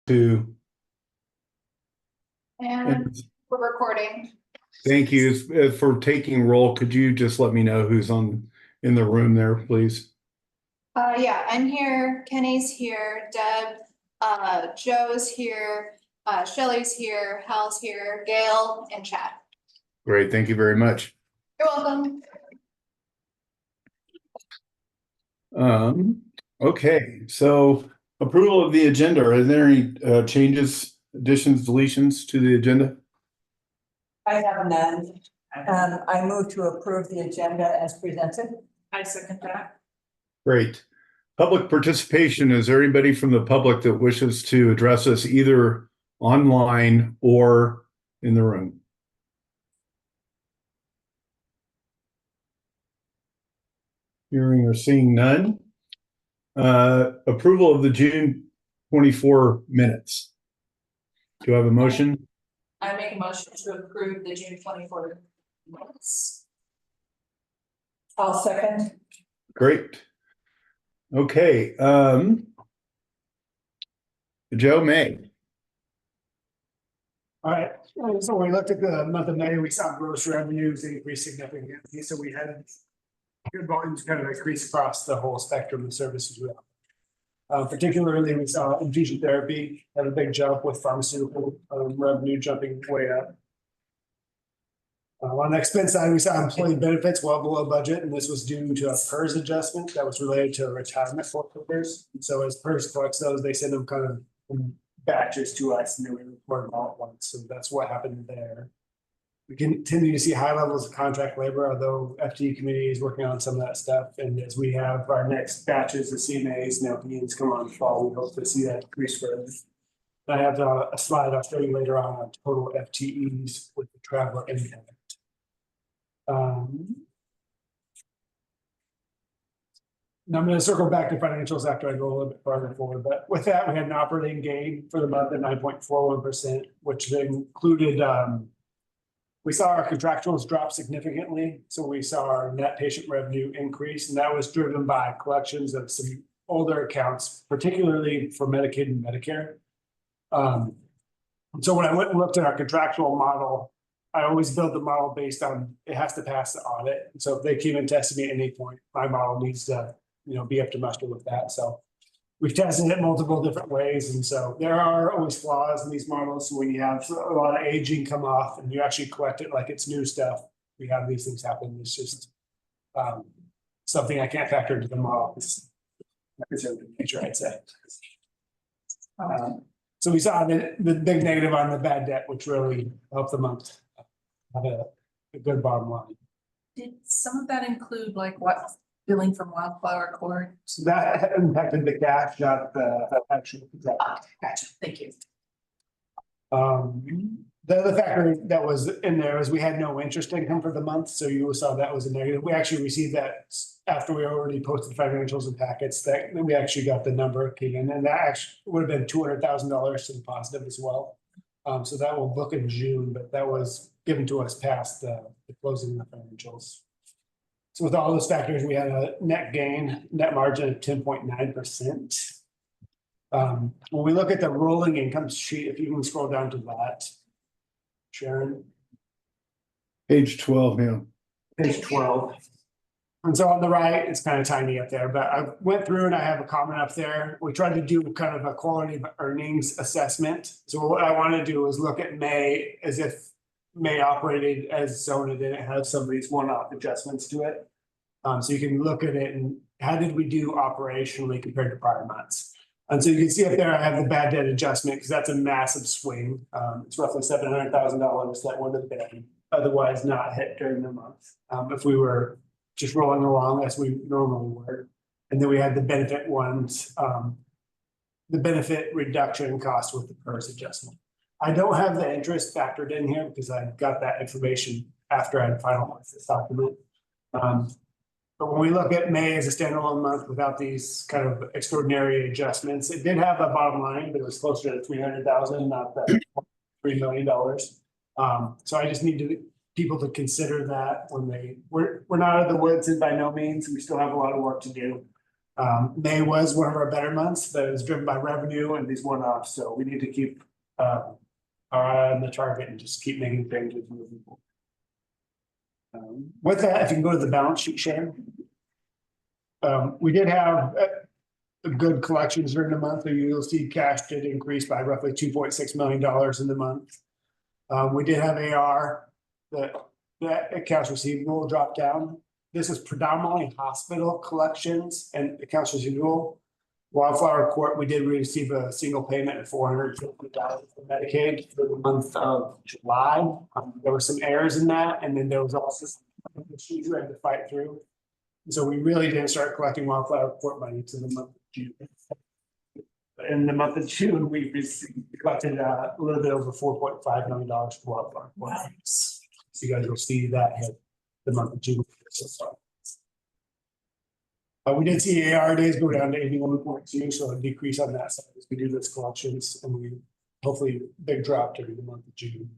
to, And we're recording. thank you for taking roll. Could you just let me know who's in the room there, please? Yeah, I'm here, Kenny's here, Deb, Joe's here, Shelley's here, Hal's here, Gail, and Chad. Great, thank you very much. You're welcome. Okay, so approval of the agenda. Are there any changes, additions, deletions to the agenda? I have none. I move to approve the agenda as presented. I second that. Great. Public participation. Is there anybody from the public that wishes to address us either online or in the room? Hearing or seeing none. Approval of the June 24 minutes. Do I have a motion? I make a motion to approve the June 24 minutes. I'll second. Great. Okay. Joe May. All right, so when we looked at the month of May, we saw gross revenues increase significantly, so we had good volumes kind of increase across the whole spectrum of services we offer. Particularly, we saw infusion therapy had a big jump with pharmaceutical revenue jumping way up. On the expense side, we saw employee benefits well below budget, and this was due to a PERS adjustment that was related to retirement forfeitures. So as PERS collects those, they send them kind of in batches to us, and then we report them all at once. So that's what happened there. We continue to see high levels of contract labor, although FTE committee is working on some of that stuff. And as we have our next batches of CMAs and LPNs come on in the fall, we hope to see that increase further. I have a slide I'll show you later on total FTEs with the traveler impact. Now I'm going to circle back to financials after I go a little bit farther forward, but with that, we had an operating gain for the month at 9.41%, which included, we saw our contractuals drop significantly. So we saw our net patient revenue increase, and that was driven by collections of some older accounts, particularly for Medicaid and Medicare. So when I went and looked at our contractual model, I always build the model based on it has to pass the audit. So if they came and tested me at any point, my model needs to, be up to muster with that. So we've tested it multiple different ways. And so there are always flaws in these models. So when you have a lot of aging come off and you actually collect it like it's new stuff, we have these things happen. It's just something I can't factor into the model. It's conservative nature, I'd say. So we saw the big negative on the bad debt, which really helped the month have a good bottom line. Did some of that include like what billing from Wildflower Court? So that impacted the cash, not the actual. Gotcha. Thank you. The other factor that was in there is we had no interest income for the month, so you saw that was a negative. We actually received that after we already posted financials and packets. That we actually got the number came in, and that actually would have been $200,000 to the positive as well. So that will book in June, but that was given to us past the closing of the financials. So with all those factors, we had a net margin of 10.9%. When we look at the rolling income sheet, if you can scroll down to that, Sharon. Page 12, yeah. Page 12. And so on the right, it's kind of tiny up there, but I went through and I have a comment up there. We tried to do kind of a quality of earnings assessment. So what I want to do is look at May as if May operated as its own and then it has some of these one-off adjustments to it. So you can look at it and how did we do operationally compared to prior months? And so you can see up there, I have the bad debt adjustment because that's a massive swing. It's roughly $700,000 that would have been otherwise not hit during the month. If we were just rolling along as we normally were. And then we had the benefit ones, the benefit reduction cost with the PERS adjustment. I don't have the interest factored in here because I got that information after I had finalized this document. But when we look at May as a standalone month without these kind of extraordinary adjustments, it did have a bottom line, but it was closer to 300,000, not that $3 million. So I just need people to consider that when we're not out of the woods and by no means, we still have a lot of work to do. May was one of our better months, but it was driven by revenue and these one-offs, so we need to keep our eye on the target and just keep making changes moving forward. With that, if you can go to the balance sheet, Sharon. We did have a good collections during the month. You'll see cash did increase by roughly $2.6 million in the month. We did have AR, that accounts receivable dropped down. This is predominantly hospital collections and accounts receivable. Wildflower Court, we did receive a single payment of $450 for Medicaid for the month of July. There were some errors in that, and then there was also some issues we had to fight through. So we really didn't start collecting Wildflower Court money until the month of June. In the month of June, we collected a little bit over $4.5 million for Wildflower Court. Nice. So you guys will see that hit the month of June so far. We did see AR days go down to 81.2, so a decrease on that side as we do this collections, and we hopefully big drop during the month of June.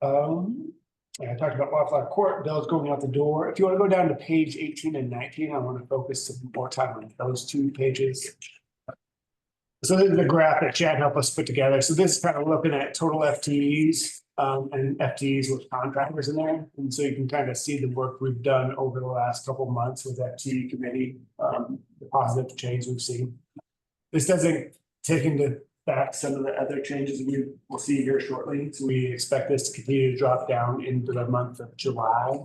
I talked about Wildflower Court bills going out the door. If you want to go down to page 18 and 19, I want to focus some more time on those two pages. So this is the graph that Chad helped us put together. So this is kind of looking at total FTEs and FTEs with contractors in there. And so you can kind of see the work we've done over the last couple of months with FTE committee, the positive change we've seen. This doesn't take into back some of the other changes we will see here shortly. So we expect this to continue to drop down into the month of July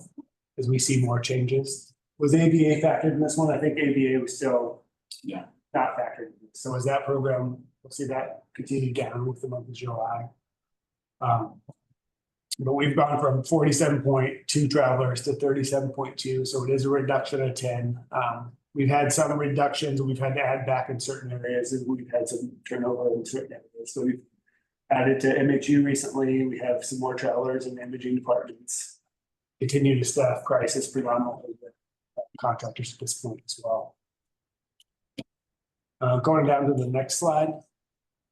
as we see more changes. Was ABA factored in this one? I think ABA was still not factored in. So as that program, we'll see that continue down with the month of July. But we've gone from 47.2 travelers to 37.2. So it is a reduction of 10. We've had some reductions, we've had to add back in certain areas, and we've had some turnover in certain areas. So we've added to MHU recently. We have some more travelers in imaging departments. Continue to staff crisis predominantly with contractors at this point as well. Going down to the next slide.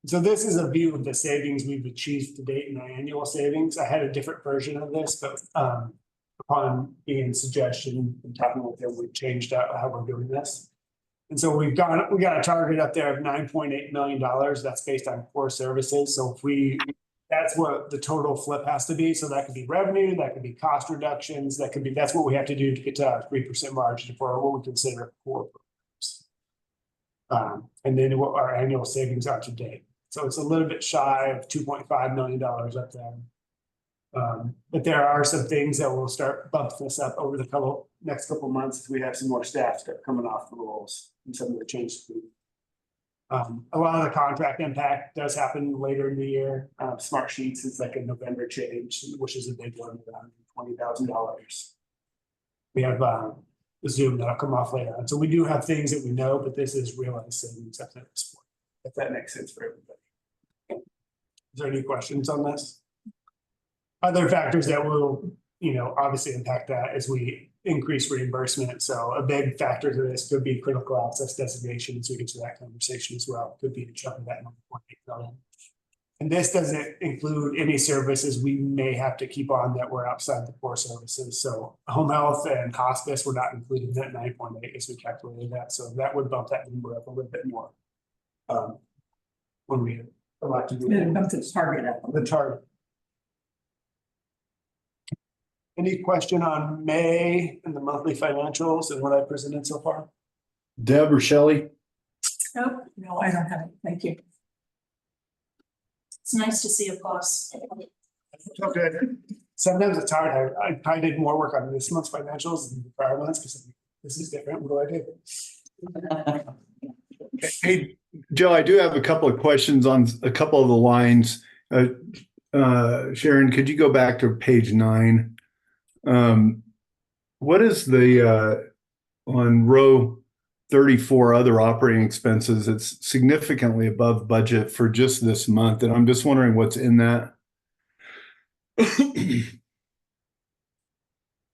So this is a view of the savings we've achieved to date in our annual savings. I had a different version of this, but upon Ian's suggestion and talking with him, we changed out how we're doing this. And so we got a target up there of $9.8 million. That's based on core services. So if that's what the total flip has to be. So that could be revenue, that could be cost reductions, that's what we have to do to get to our 3% margin for what we consider core programs. And then what our annual savings are to date. So it's a little bit shy of $2.5 million up there. But there are some things that will start bumping this up over the next couple months as we have some more staff start coming off the rolls and some of the changes. A lot of the contract impact does happen later in the year. Smart Sheets is like a November change, which is a big one, around $20,000. We have Zoom that'll come off later on. So we do have things that we know, but this is realized savings at this point, if that makes sense for everybody. Is there any questions on this? Other factors that will, obviously impact that as we increase reimbursement. So a big factor to this could be critical access designation. So we get to that conversation as well. Could be a chunk of that $1.8 million. And this doesn't include any services we may have to keep on that were outside the core services. So home health and hospice were not included in that 9.8 as we calculated that. So that would bump that number up a little bit more when we elect to do the target up. the target. Any question on May and the monthly financials and what I presented so far? Deb or Shelley? Nope, no, I don't have it. Thank you. It's nice to see a plus. Okay. Sometimes it's hard. I probably did more work on this month's financials than the prior months because this is different. What do I do? Hey, Joe, I do have a couple of questions on a couple of the lines. Sharon, could you go back to page 9? What is the on row 34 other operating expenses? It's significantly above budget for just this month, and I'm just wondering what's in that.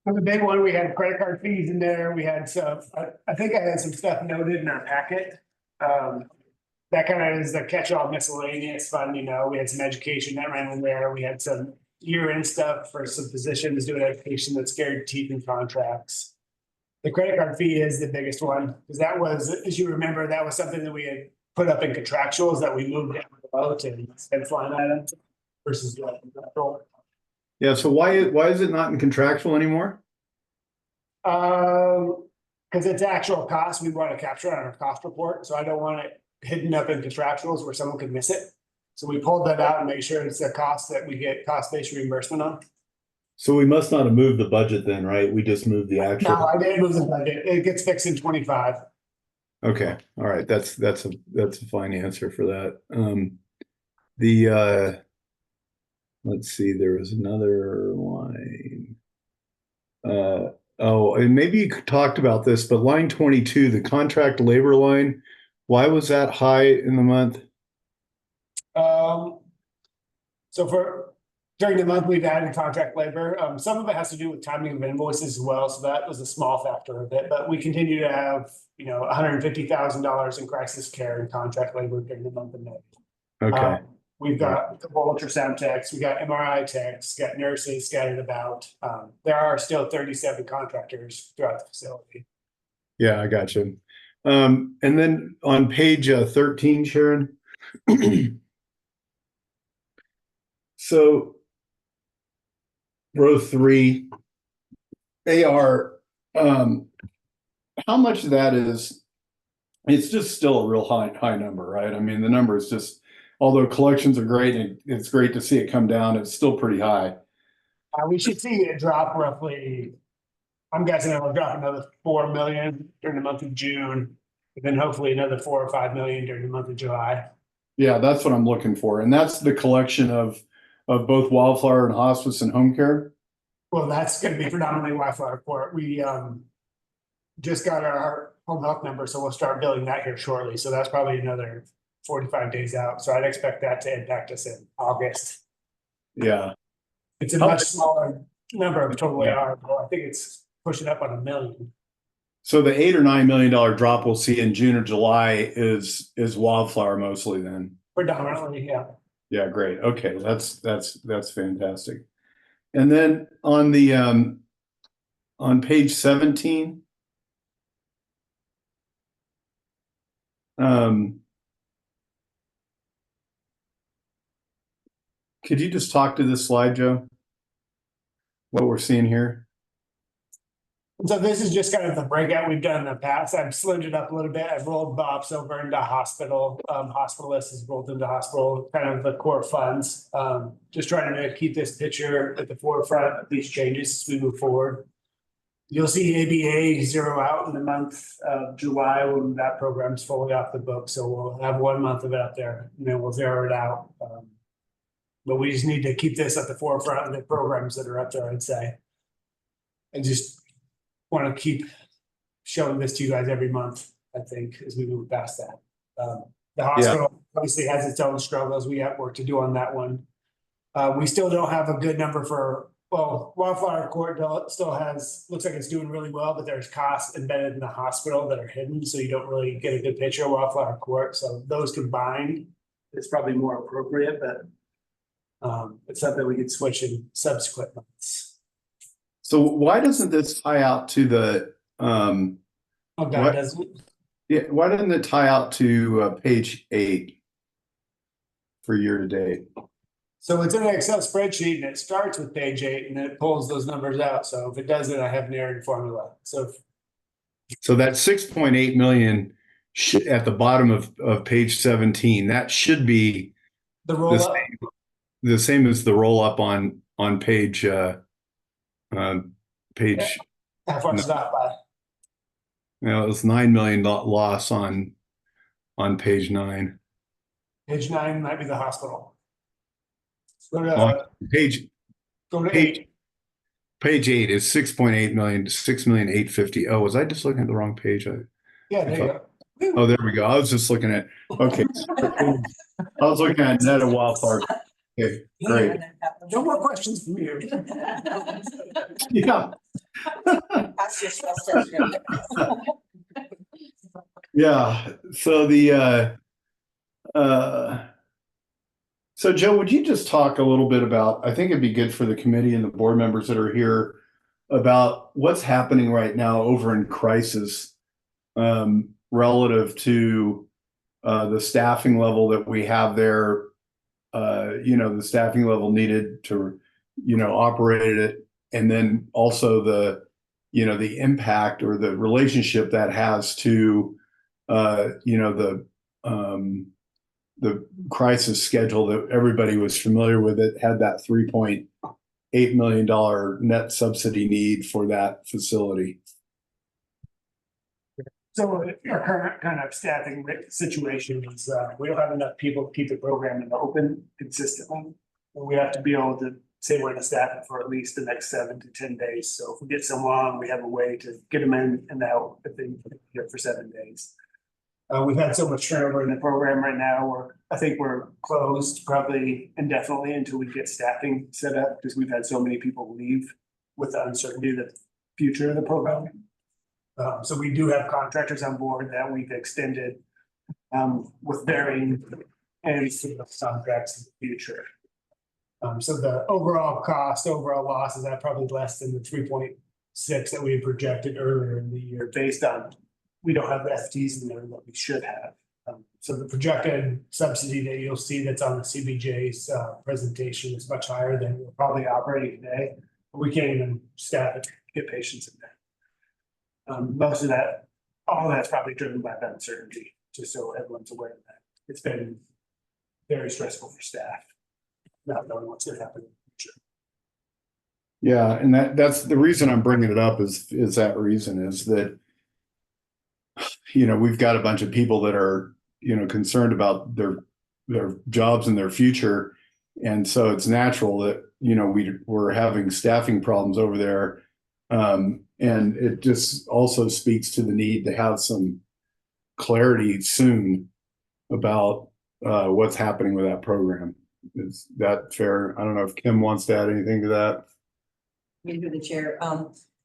For the big one, we had credit card fees in there. We had some, I think I had some stuff noted in our packet. That kind of is the catch-all miscellaneous fund, we had some education that ran in there. We had some year-end stuff for some physicians doing education that's guaranteed in contracts. The credit card fee is the biggest one, because that was, as you remember, that was something that we had put up in contractuals that we moved down below to instead line item versus like contractual. Yeah, so why is it not in contractual anymore? Because it's actual cost, we want to capture it on our cost report, so I don't want it hidden up in contractuals where someone could miss it. So we pulled that out and make sure it's a cost that we get cost-based reimbursement on. So we must not have moved the budget then, right? We just moved the No, actual. I didn't move the budget. It gets fixed in 25. Okay, all right, that's a fine answer for that. The let's see, there was another line. Oh, and maybe you talked about this, but line 22, the contract labor line, why was that high in the month? So during the month, we've added contract labor. Some of it has to do with timing of invoices as well, so that was a small factor of it, but we continue to have, $150,000 in crisis care and contract labor during the month of May. Okay, We've got a couple ultrasound techs, we got MRI techs, got nurses scattered about. There are still 37 contractors throughout the facility. yeah, I got you. And then on page 13, Sharon. So row 3, AR, how much of that is, it's just still a real high number, right? I mean, the number is just, although collections are great and it's great to see it come down, it's still pretty high. We should see it drop roughly, I'm guessing it'll drop another 4 million during the month of June. And then hopefully another 4 or 5 million during the month of July. Yeah, that's what I'm looking for. And that's the collection of both Wildflower and hospice and home care. Well, that's gonna be predominantly Wildflower Court. We just got our home health number, so we'll start billing that here shortly. So that's probably another 45 days out. So I'd expect that to impact us in August. Yeah. It's a much smaller number of total AR, but I think it's pushing up on 1 million. So the $8 or $9 million drop we'll see in June or July is Wildflower mostly then. Predominantly, yeah. Yeah, great. Okay, that's fantastic. And then on the on page 17, could you just talk to this slide, Joe? What we're seeing here? So this is just kind of the breakout we've done in the past. I've slimmed it up a little bit. I've rolled Bob Silver into hospital. Hospitalist is rolled into hospital, kind of the core funds. Just trying to keep this picture at the forefront of these changes as we move forward. You'll see ABA zero out in the month of July when that program's fully off the book. So we'll have 1 month of it up there and then we'll zero it out. But we just need to keep this at the forefront of the programs that are up there, I'd say. And just want to keep showing this to you guys every month, I think, as we move past that. The hospital obviously has its own struggles. We have work to do on that one. We still don't have a good number for, well, Wildflower Court still has, looks like it's doing really well, but there's costs embedded in the hospital that are hidden, so you don't really get a good picture of Wildflower Court. So those combined, it's probably more appropriate, but it's something we could switch in subsequent months. So why doesn't this tie out to the Oh, God, doesn't. yeah, why doesn't it tie out to page 8 for year to date? So it's in an Excel spreadsheet and it starts with page 8 and then it pulls those numbers out. So if it doesn't, I have an error formula. So that 6.8 million at the bottom of page 17, that should be the roll up. the same as the roll up on page page. How far is that by? It was $9 million loss on page 9. Page 9 might be the hospital. Go On to page 8. Page 8 is 6.8 million, 6,850,000. Oh, was I just looking at the wrong page? Yeah, there you go. Oh, there we go. I was just looking at, okay. I was looking at net of Wildflower. Okay, great. No more questions from you. Yeah. Ask yourself question. Yeah. So so Joe, would you just talk a little bit about, I think it'd be good for the committee and the board members that are here, about what's happening right now over in crisis relative to the staffing level that we have there. The staffing level needed to, operate it, and then also the impact or the relationship that has to, the crisis schedule that everybody was familiar with. It had that $3.8 million net subsidy need for that facility. So our current kind of staffing situation is, we don't have enough people to keep the program open consistently. And we have to be able to say we're gonna staff it for at least the next 7 to 10 days. So if we get someone, we have a way to get them in and out if they get for 7 days. We've had so much turnover in the program right now, I think we're closed probably indefinitely until we get staffing set up, because we've had so many people leave with the uncertainty of the future of the program. So we do have contractors on board that we've extended with varying ends of the contracts in the future. So the overall loss is at probably less than the 3.6 that we had projected earlier in the year, based on we don't have the FTs in there that we should have. So the projected subsidy that you'll see that's on the CBJ's presentation is much higher than we're probably operating today. We can't even staff it, get patients in there. Most of that, all of that's probably driven by the uncertainty, just so everyone's aware of that. It's been very stressful for staff, not knowing what's gonna happen in the future. Yeah, and that's the reason I'm bringing it up is that reason is that, we've got a bunch of people that are, concerned about their jobs and their future. And so it's natural that, we're having staffing problems over there. And it just also speaks to the need to have some clarity soon about what's happening with that program. Is that fair? I don't know if Kim wants to add anything to that. Me through the chair.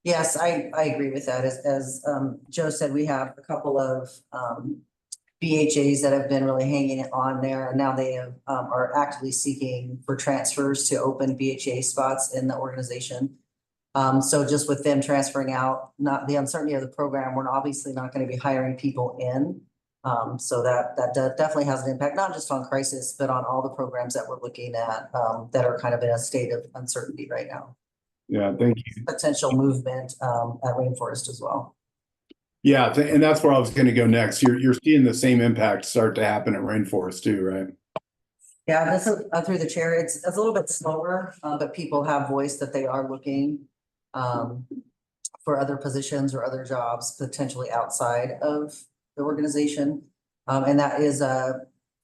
Yes, I agree with that. As Joe said, we have a couple of BHAs that have been really hanging on there, and now they are actively seeking for transfers to open BHA spots in the organization. So just with them transferring out, not the uncertainty of the program, we're obviously not going to be hiring people in. So that definitely has an impact, not just on crisis, but on all the programs that we're looking at that are kind of in a state of uncertainty right now. Yeah, thank you. Potential movement at Rainforest as well. Yeah, and that's where I was going to go next. You're seeing the same impact start to happen at Rainforest too, right? Yeah, this is through the chair. It's a little bit slower, but people have voiced that they are looking for other positions or other jobs potentially outside of the organization. And that is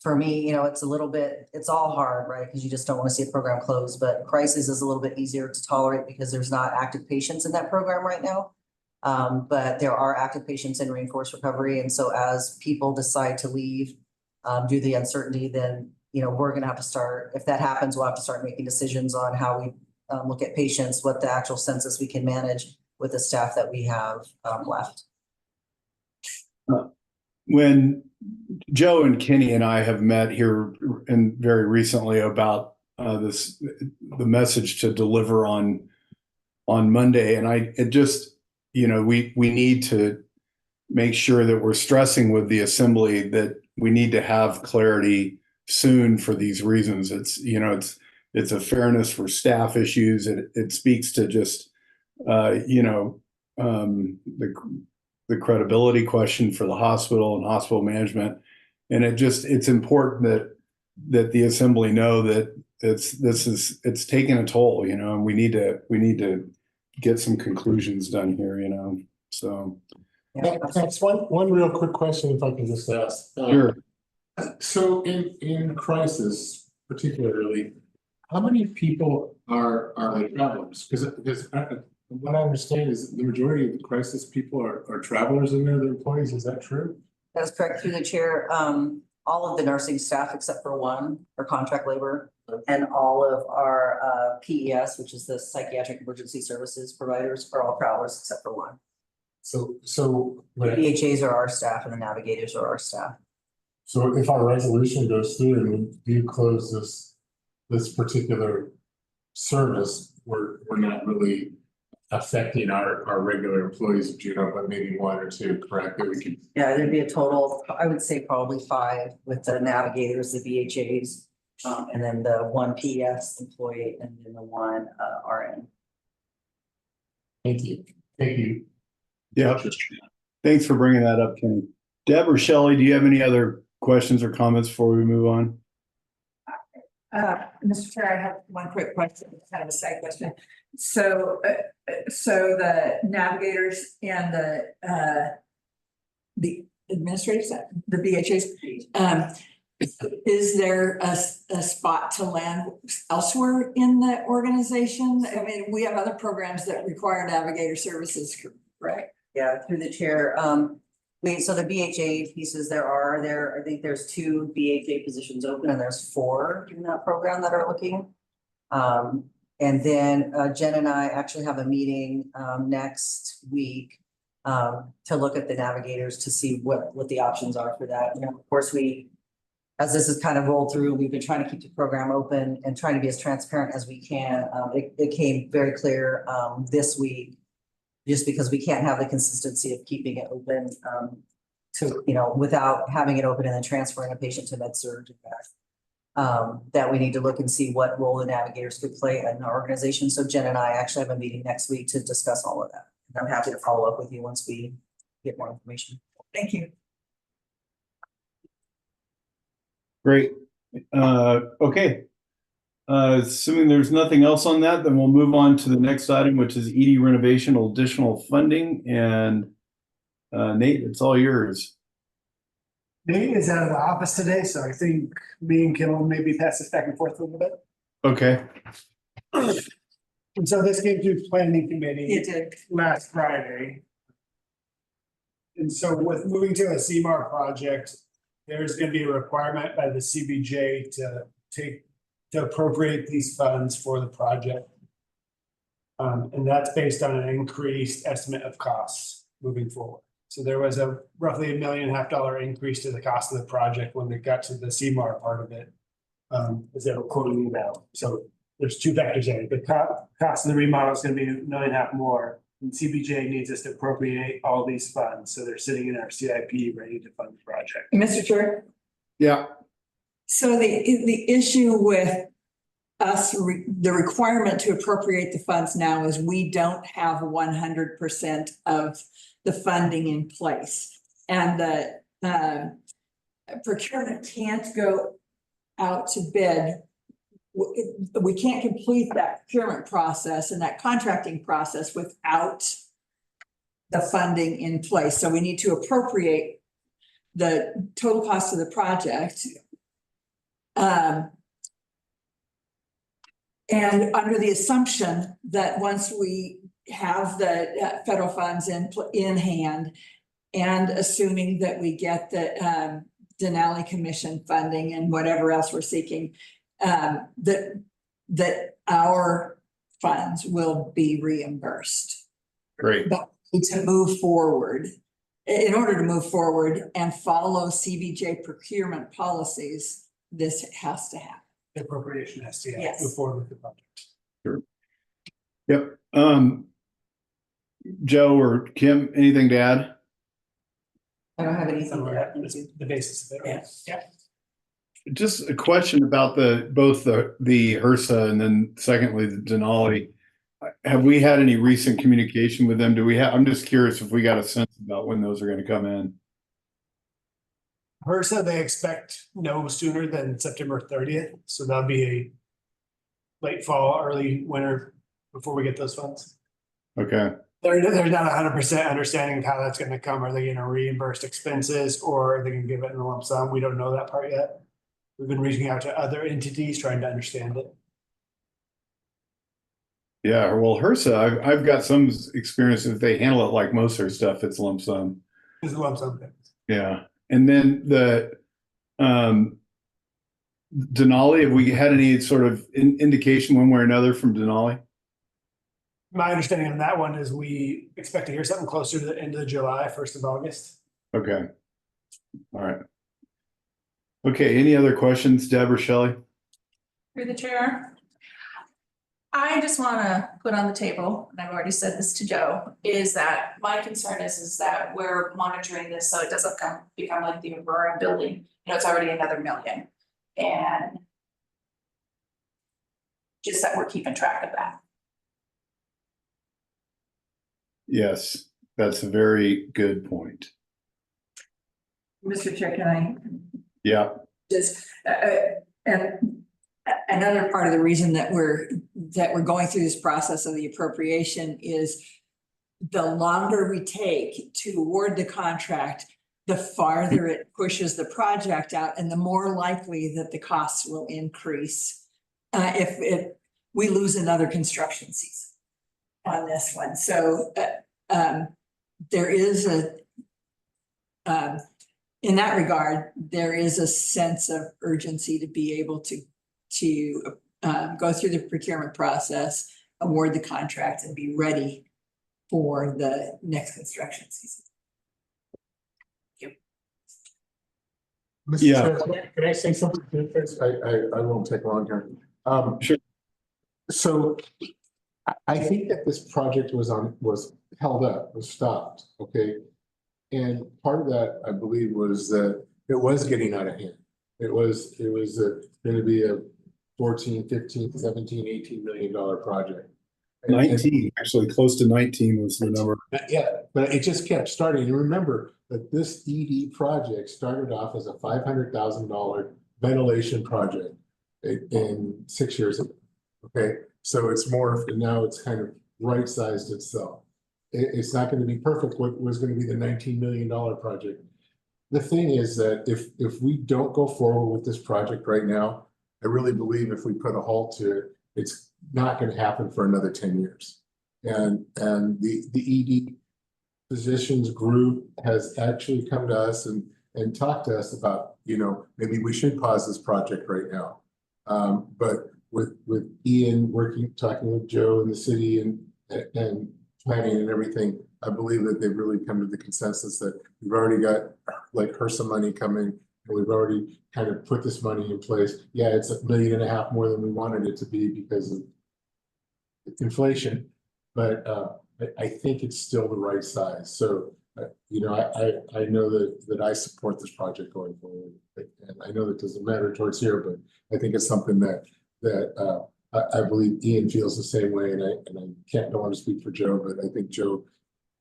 for me, it's all hard, right? Because you just don't want to see a program close, but crisis is a little bit easier to tolerate because there's not active patients in that program right now. But there are active patients in Rainforest Recovery. And so as people decide to leave due to the uncertainty, then, we're going to have to start, if that happens, we'll have to start making decisions on how we look at patients, what the actual census we can manage with the staff that we have left. When Joe and Kenny and I have met here and very recently about the message to deliver on Monday, and we need to make sure that we're stressing with the assembly that we need to have clarity soon for these reasons. It's a fairness for staff issues. It speaks to just the credibility question for the hospital and hospital management. And it's important that the assembly know that it's taking a toll, and we need to get some conclusions done here, so. That's one real quick question, if I can just ask. Sure. So in crisis particularly, how many people are like travelers? Because what I understand is the majority of the crisis people are travelers in there, they're employees. Is that true? That is correct. Through the chair, all of the nursing staff except for one are contract labor, and all of our PES, which is the psychiatric emergency services providers, are all travelers except for one. So The BHAs are our staff and the navigators are our staff. So if our resolution goes through and we do close this particular service, we're not really affecting our regular employees of Juneau, but maybe one or two, correct, that we could. Yeah, there'd be a total, I would say probably 5 with the navigators, the BHAs, and then the 1 PS employee and then the 1 RN. Thank you. Thank you. Yeah, thanks for bringing that up, Kenny. Deb or Shelley, do you have any other questions or comments before we move on? Mr. Chair, I have one quick question, kind of a side question. So, so the navigators and the administrators, the BHAs, is there a spot to land elsewhere in the organization? I mean, we have other programs that require navigator services, correct? Yeah, through the chair. So the BHA pieces, I think there's 2 BHA positions open and there's 4 in that program that are looking. And then Jen and I actually have a meeting next week to look at the navigators to see what the options are for that. And of course, as this has kind of rolled through, we've been trying to keep the program open and trying to be as transparent as we can. It came very clear this week, just because we can't have the consistency of keeping it open without having it open and then transferring a patient to med-surg and back. That we need to look and see what role the navigators could play in our organization. So Jen and I actually have a meeting next week to discuss all of that. And I'm happy to follow up with you once we get more information. Thank you. Great. Okay. Assuming there's nothing else on that, then we'll move on to the next item, which is ED renovation additional funding. And Nate, it's all yours. Nate is out of the office today, so I think me and Kim will maybe pass this back and forth a little bit. Okay. And so this came through planning committee. It did. Last Friday. And so with moving to a CMAR project, there's gonna be a requirement by the CBJ to appropriate these funds for the project. And that's based on an increased estimate of costs moving forward. So there was a roughly $1.5 million increase to the cost of the project when they got to the CMAR part of it. As they were quoting me now. So there's 2 factors there. The cost of the remodel is gonna be $1.5 million more. And CBJ needs us to appropriate all these funds. So they're sitting in our CIP ready to fund the project. Mr. Chair? Yeah. So the issue with us, the requirement to appropriate the funds now is we don't have 100% of the funding in place. And the procurement can't go out to bid. We can't complete that procurement process and that contracting process without the funding in place. So we need to appropriate the total cost of the project. And under the assumption that once we have the federal funds in hand, and assuming that we get the Denali Commission funding and whatever else we're seeking, that our funds will be reimbursed. Great. But to move forward, in order to move forward and follow CBJ procurement policies, this has to happen. The appropriation has to Yes. move forward with the project. Yep. Joe or Kim, anything to add? I don't have anything So to we're add. at the basis of it, right? Yeah. Just a question about both the HRSA and then secondly, the Denali. Have we had any recent communication with them? I'm just curious if we got a sense about when those are going to come in. HRSA, they expect no sooner than September 30th. So that'll be a late fall, early winter before we get those funds. Okay. They're not 100% understanding of how that's gonna come. Are they gonna reimburse expenses or are they gonna give it in a lump sum? We don't know that part yet. We've been reaching out to other entities trying to understand it. Yeah, well, HRSA, I've got some experience if they handle it like most of their stuff, it's lump sum. It's a lump sum thing. Yeah. And then the Denali, have we had any sort of indication one way or another from Denali? My understanding on that one is we expect to hear something closer to the end of July, 1st of August. Okay. All right. Okay, any other questions, Deb or Shelley? Through the chair. I just wanna put on the table, and I've already said this to Joe, is that my concern is that we're monitoring this so it doesn't become like the Aurora building, you know, it's already another million. And just that we're keeping track of that. Yes, that's a very good point. Mr. Chair, can I Yeah, just, and another part of the reason that we're going through this process of the appropriation is the longer we take to award the contract, the farther it pushes the project out and the more likely that the costs will increase. If we lose another construction season on this one. So, there is in that regard, there is a sense of urgency to be able to go through the procurement process, award the contract, and be ready for the next construction season. Mr. Yeah. Chair, can I say something first? I won't take long here. Sure. So I think that this project was held up, was stopped, okay? And part of that, I believe, was that it was getting out of hand. It was gonna be a 14, 15, 17, $18 million project. And- 19, actually close to 19 was the number. Yeah, but it just kept starting. And remember that this ED project started off as a $500,000 ventilation project in 6 years ago. Okay, so it's more, now it's kind of right-sized itself. It's not going to be perfect. What was going to be the $19 million project? The thing is that if we don't go forward with this project right now, I really believe if we put a halt to it, it's not going to happen for another 10 years. And the ED physicians group has actually come to us and talked to us about, you know, maybe we should pause this project right now. But with Ian talking with Joe and the city and planning and everything, I believe that they've really come to the consensus that we've already got like HRSA money coming, and we've already kind of put this money in place. Yeah, it's $1.5 million more than we wanted it to be because of inflation, but I think it's still the right size. So, you know, I know that I support this project going forward, and I know that doesn't matter towards here, but I think it's something that I believe Ian feels the same way, and I don't want to speak for Joe, but I think Joe,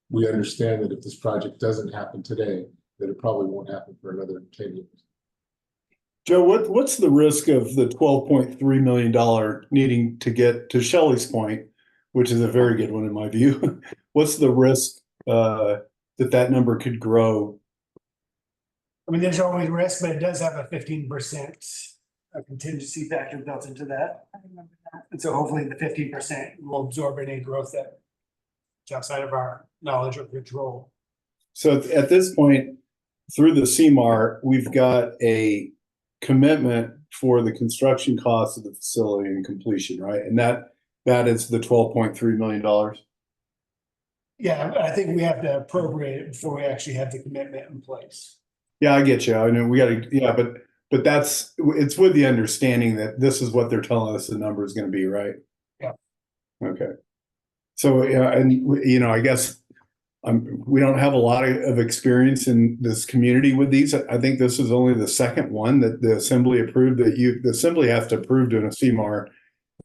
we understand that if this project doesn't happen today, that it probably won't happen for another 10 years. Joe, what's the risk of the $12.3 million needing to get to Shelley's point, which is a very good one in my view? What's the risk that number could grow? I mean, there's always risk, but it does have a 15% contingency factor built into that. I remember that. And so hopefully the 15% will absorb any growth that's outside of our knowledge or control. So at this point, through the CMAR, we've got a commitment for the construction costs of the facility and completion, right? And that is the $12.3 million. Yeah, but I think we have to appropriate it before we actually have the commitment in place. Yeah, I get you. I know we got to, yeah, but it's with the understanding that this is what they're telling us the number is going to be, right? Yeah. Okay. So, and you know, I guess we don't have a lot of experience in this community with these. I think this is only the second one that the assembly approved, that the assembly has to approve doing a CMAR.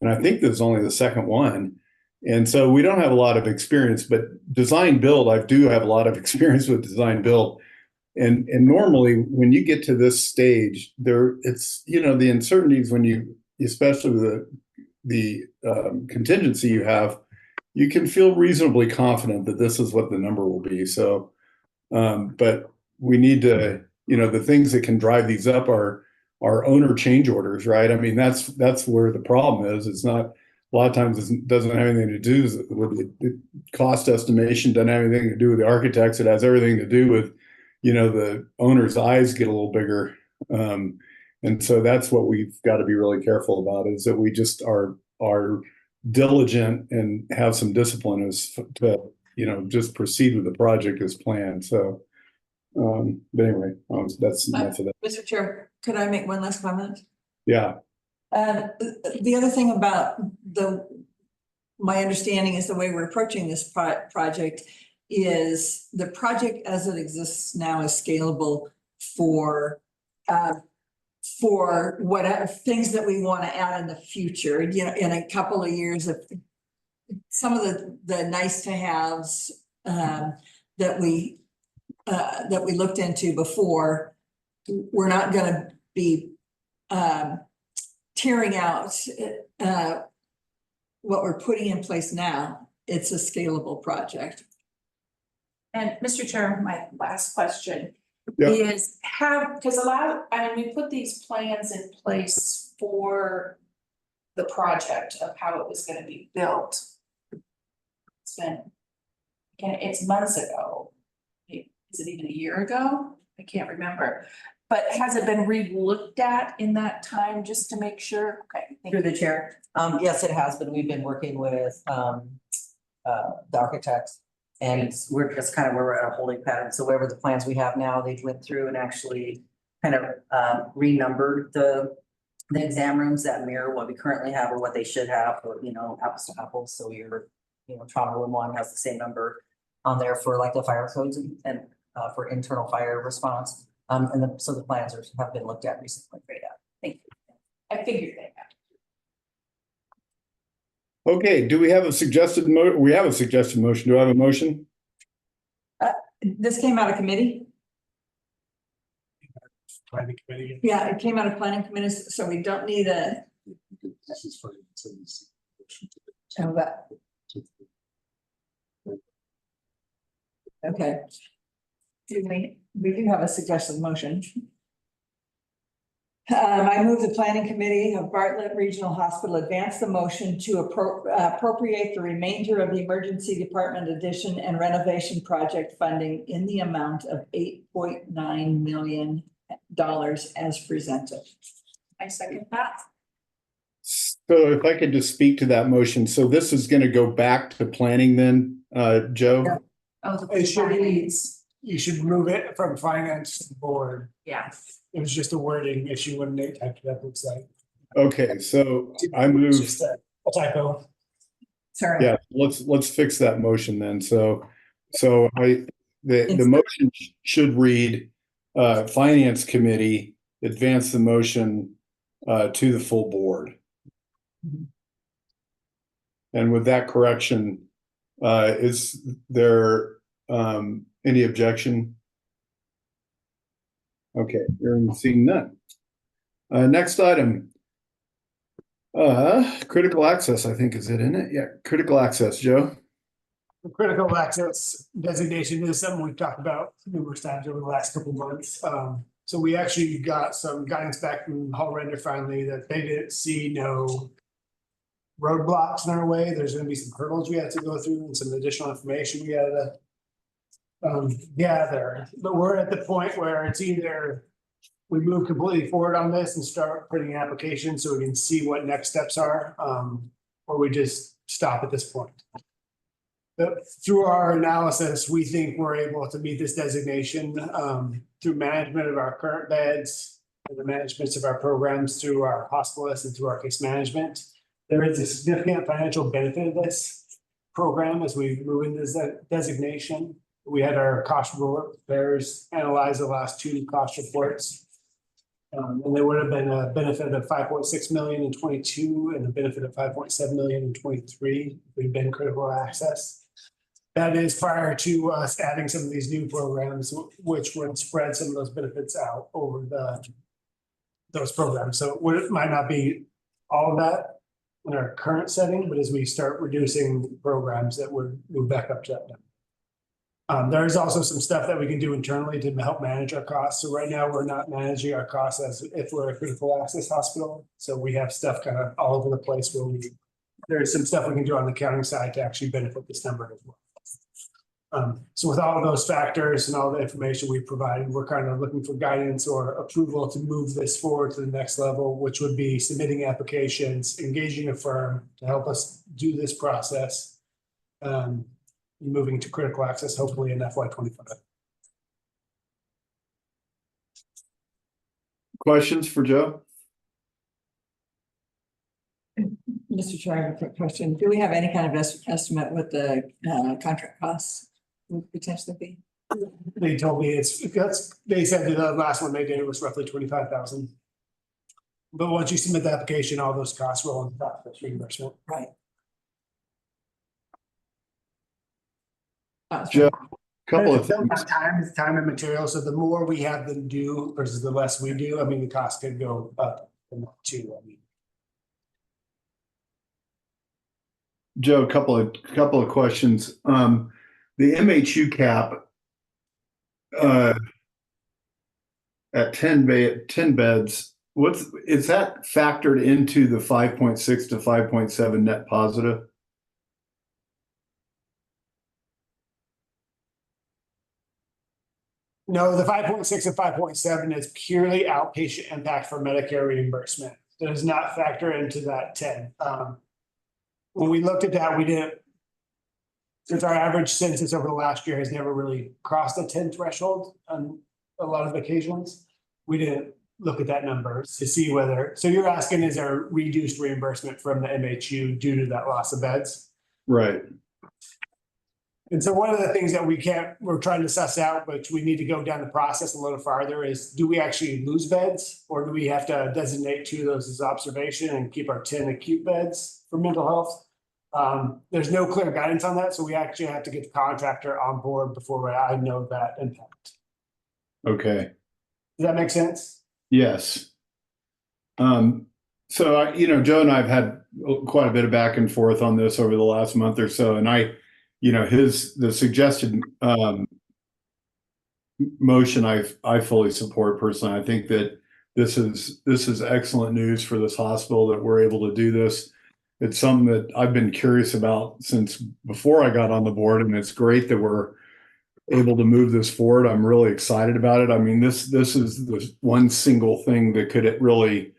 And I think this is only the second one. And so we don't have a lot of experience, but design build, I do have a lot of experience with design build. And normally when you get to this stage, it's, you know, the uncertainties when you, especially with the contingency you have, you can feel reasonably confident that this is what the number will be. So, but we need to, you know, the things that can drive these up are owner change orders, right? I mean, that's where the problem is. It's not, a lot of times it doesn't have anything to do with the cost estimation, doesn't have anything to do with the architects. It has everything to do with, you know, the owner's eyes get a little bigger. And so that's what we've got to be really careful about, is that we just are diligent and have some discipline as to, you know, just proceed with the project as planned. So, but anyway, that's enough of that. Mr. Chair, could I make one last comment? Yeah. The other thing about the my understanding is the way we're approaching this project is the project as it exists now is scalable for whatever things that we want to add in the future, you know, in a couple of years. If some of the nice to haves that we looked into before, we're not going to be tearing out what we're putting in place now. It's a scalable project. And Mr. Chair, my last question Yeah. is because we put these plans in place for the project of how it was gonna be built. It's months ago. Is it even a year ago? I can't remember. But has it been re-looked at in that time just to make sure? Okay. thank Through you. the chair, yes, it has been. We've been working with the architects. And we're just kind of where we're at a holding pattern. So whatever the plans we have now, they went through and actually kind of renumbered the exam rooms that mirror what we currently have or what they should have, or, you know, apples to apples. So trauma room 1 has the same number on there for like the fire codes and for internal fire response. So the plans have been looked at recently. Great. Thank you. I figured that out. Okay, do we have a suggested we have a suggested motion. Do I have a motion? This came out of committee? Planning committee. Yeah, it came out of planning committee, so we don't need a. This is for utilities. Okay. We do have a suggested motion. I move the planning committee of Bartlett Regional Hospital advance the motion to appropriate the remainder of the emergency department addition and renovation project funding in the amount of $8.9 million as presented. I second that. So if I could just speak to that motion. So this is going to go back to planning then, Joe? Yeah. Oh, It should be, you should move it from finance to board. Yeah. It was just a wording issue when Nate typed it up, looks like. Okay, so I It's move, just a typo. Sorry. yeah, let's fix that motion then. So the motion should read, Finance Committee advance the motion to the full board. And with that correction, is there any objection? Okay, you're seeing none. Next item. Critical access, I think is it, isn't it? Yeah, critical access, Joe. The critical access designation is something we've talked about numerous times over the last couple of months. So we actually got some guidance back from Hall Render finally that they didn't see no roadblocks in our way. There's gonna be some hurdles we have to go through and some additional information we gotta gather. But we're at the point where it's either we move completely forward on this and start putting applications so we can see what next steps are, or we just stop at this point. But through our analysis, we think we're able to meet this designation through management of our current beds and the managements of our programs through our hospitalists and through our case management. There is a significant financial benefit of this program as we move into this designation. We had our cost repairs analyze the last 2 cost reports. And there would have been a benefit of 5.6 million in 22 and a benefit of 5.7 million in 23. We've been critical access. That is prior to us adding some of these new programs, which would spread some of those benefits out over those programs. So it might not be all of that in our current setting, but as we start reducing programs that would move back up to that number. There is also some stuff that we can do internally to help manage our costs. So right now, we're not managing our costs as if we're a critical access hospital. So we have stuff kind of all over the place where there's some stuff we can do on the accounting side to actually benefit this number as well. So with all of those factors and all the information we provided, we're kind of looking for guidance or approval to move this forward to the next level, which would be submitting applications, engaging a firm to help us do this process. Moving to critical access, hopefully in FY25. Questions for Joe? Mr. Chair, I have a quick question. Do we have any kind of estimate what the contract costs would potentially be? They told me they said the last one they did, it was roughly 25,000. But once you submit the application, all those costs roll on top of this reimbursement. Right. Joe, couple of It's things. time and material, so the more we have them do versus the less we do, I mean, the cost could go up too, I mean. Joe, couple of questions. The MHU cap at 10 beds, is that factored into the 5.6 to 5.7 net positive? No, the 5.6 and 5.7 is purely outpatient impact for Medicare reimbursement. Does not factor into that 10. When we looked at that, we didn't. Since our average census over the last year has never really crossed the 10 threshold on a lot of occasions, we didn't look at that number to see whether, so you're asking, is there reduced reimbursement from the MHU due to that loss of beds? Right. And so one of the things that we're trying to suss out, which we need to go down the process a little farther, is do we actually lose beds? Or do we have to designate 2 of those as observation and keep our 10 acute beds for mental health? There's no clear guidance on that, so we actually have to get the contractor on board before I know that impact. Okay. Does that make sense? Yes. So Joe and I have had quite a bit of back and forth on this over the last month or so, and the suggested motion I fully support personally. I think that this is excellent news for this hospital that we're able to do this. It's something that I've been curious about since before I got on the board, and it's great that we're able to move this forward. I'm really excited about it. I mean, this is the one single thing that could really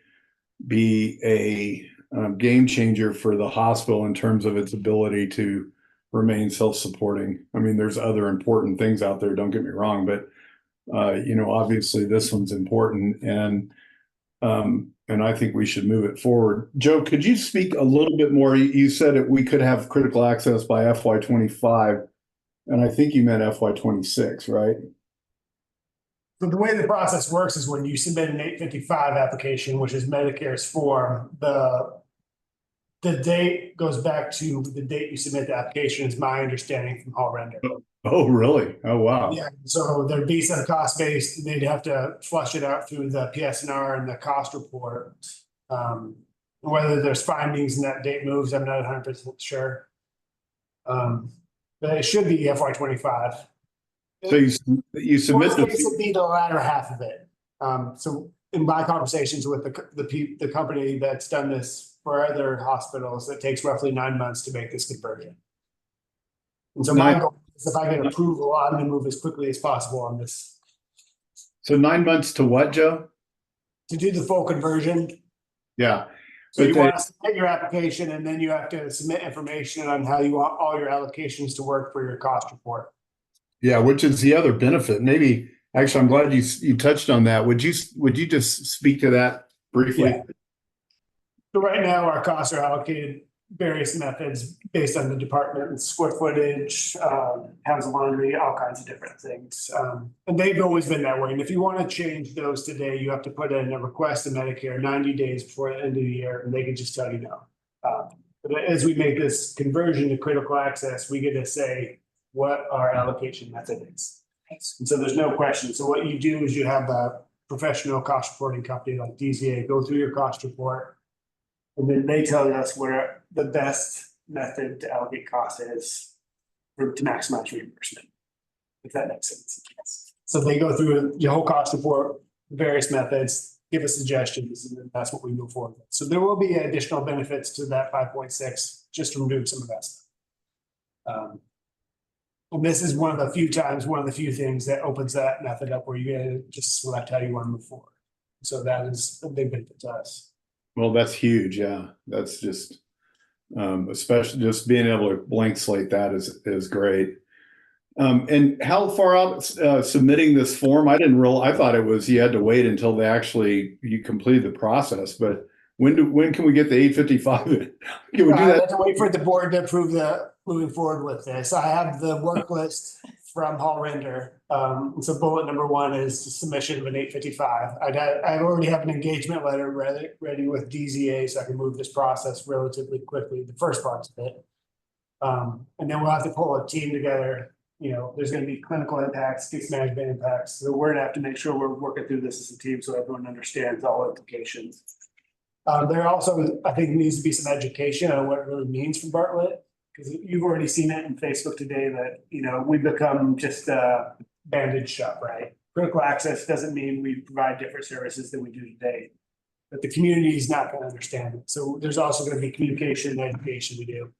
be a game changer for the hospital in terms of its ability to remain self-supporting. I mean, there's other important things out there, don't get me wrong, but obviously this one's important, and I think we should move it forward. Joe, could you speak a little bit more? You said that we could have critical access by FY25, and I think you meant FY26, right? So the way the process works is when you submit an 855 application, which is Medicare's form, the date goes back to the date you submit the application, is my understanding from Hall Render. Oh, really? Oh, wow. Yeah, so there'd be some cost based, they'd have to flush it out through the PSNR and the cost report. Whether there's findings and that date moves, I'm not 100% sure. But it should be FY25. So you submit This would be the latter half of it. So in my conversations with the company that's done this for other hospitals, it takes roughly 9 months to make this conversion. And so my goal is, if I get approval, I'm gonna move as quickly as possible on this. So 9 months to what, Joe? To do the full conversion. Yeah. So you want to submit your application, and then you have to submit information on how you want all your allocations to work for your cost report. Yeah, which is the other benefit. Maybe, actually, I'm glad you touched on that. Would you just speak to that briefly? Yeah. So right now, our costs are allocated various methods based on the department, square footage, pounds of laundry, all kinds of different things. And they've always been that way. And if you want to change those today, you have to put in a request to Medicare 90 days before the end of the year, and they can just tell you no. But as we make this conversion to critical access, we get to say what our allocation method is. And so there's no question. So what you do is you have a professional cost reporting company like DZA go through your cost report, and then they tell us where the best method to allocate cost is to maximize reimbursement, if that makes sense. So they go through your whole cost report, various methods, give us suggestions, and then that's what we move forward with. So there will be additional benefits to that 5.6 just from doing some of that stuff. And this is one of the few things that opens that method up where you get to just select how you want to move forward. So that is a big benefit to us. Well, that's huge. Yeah, that's just, especially just being able to blank slate that is great. And how far out submitting this form? I thought it was you had to wait until you completed the process, but when can we get the 855? Can we do I that? have to wait for the board to approve the moving forward with this. I have the work list from Hall Render. So bullet number 1 is the submission of an 855. I already have an engagement letter ready with DZA, so I can move this process relatively quickly, the first parts of it. And then we'll have to pull a team together. You know, there's gonna be clinical impacts, case management impacts, so we're gonna have to make sure we're working through this as a team so everyone understands all implications. There also, I think, needs to be some education on what it really means for Bartlett. Because you've already seen it in Facebook today that, you know, we become just a bandage shop, right? Critical access doesn't mean we provide different services than we do today. But the community is not gonna understand it. So there's also gonna be communication and education we do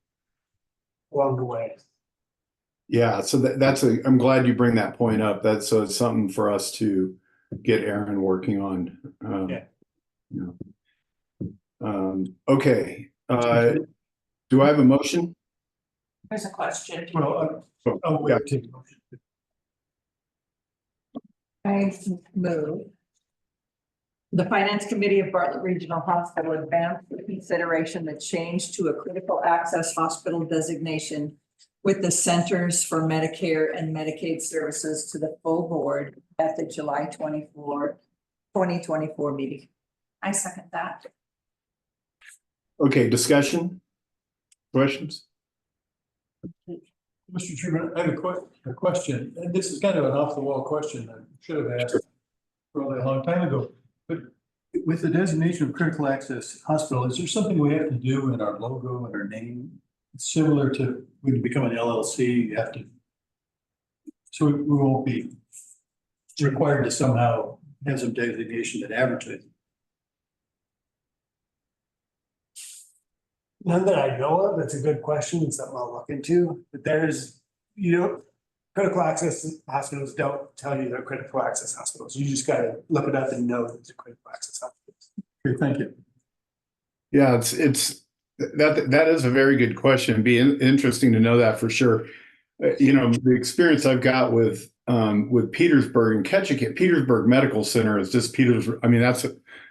along the way. Yeah, so I'm glad you bring that point up. So it's something for us to get Aaron working on. Yeah. You know. Okay, do I have a motion? There's a question. Well, Oh, yeah. I move. The Finance Committee of Bartlett Regional Hospital advance the consideration that change to a critical access hospital designation with the Centers for Medicare and Medicaid Services to the full board at the July 2024 meeting. I second that. Okay, discussion? Questions? Mr. Chairman, I have a question, and this is kind of an off-the-wall question I should have asked probably a long time ago. But with the designation of critical access hospital, is there something we have to do in our logo and our name? Similar to when you become an LLC, you have to. So we won't be required to somehow have some designation that advertises. None that I know of. That's a good question. It's something I'll look into. But there's, you know, critical access hospitals don't tell you they're critical access hospitals. You just gotta look it up and know that they're critical access hospitals. Okay, thank you. Yeah, that is a very good question. It'd be interesting to know that for sure. You know, the experience I've got with Petersburg and Ketchikan, Petersburg Medical Center is just I mean, that's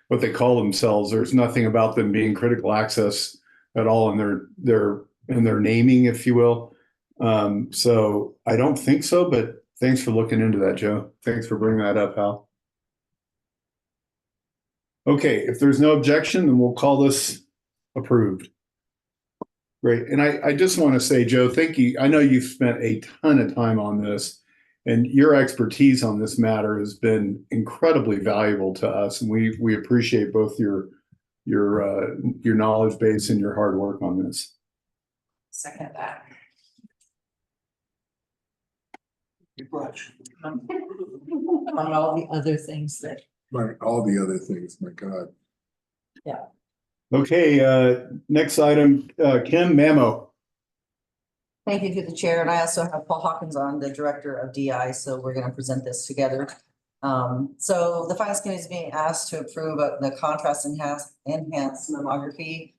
what they call themselves. There's nothing about them being critical access at all in their naming, if you will. So I don't think so, but thanks for looking into that, Joe. Thanks for bringing that up, Hal. Okay, if there's no objection, then we'll call this approved. Great. And I just want to say, Joe, thank you. I know you've spent a ton of time on this, and your expertise on this matter has been incredibly valuable to us. And we appreciate both your knowledge base and your hard work on this. Second that. On all the other things that. Right, all the other things, my God. Okay, next item, Kim Mamo. Thank you to the chair, and I also have Paul Hawkins on, the director of DI, so we're gonna present this together. So the finance committee is being asked to approve the contrast enhanced mammography,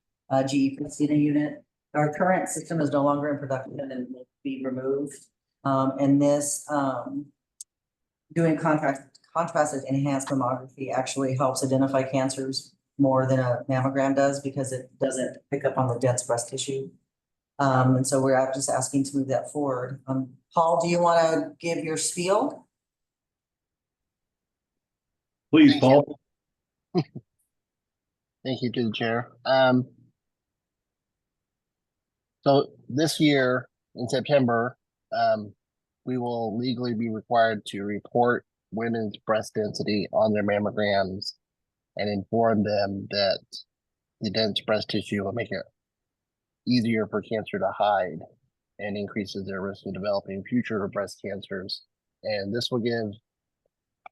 GE Christina unit. Our current system is no longer in production and will be removed. And this, doing contrasted enhanced mammography actually helps identify cancers more than a mammogram does because it doesn't pick up on the dense breast tissue. And so we're just asking to move that forward. Paul, do you want to give your spiel? Please, Thank Paul. Thank you to the chair. So this year in September, we will legally be required to report women's breast density on their mammograms and inform them that the dense breast tissue will make it easier for cancer to hide and increases their risk of developing future breast cancers. And this will give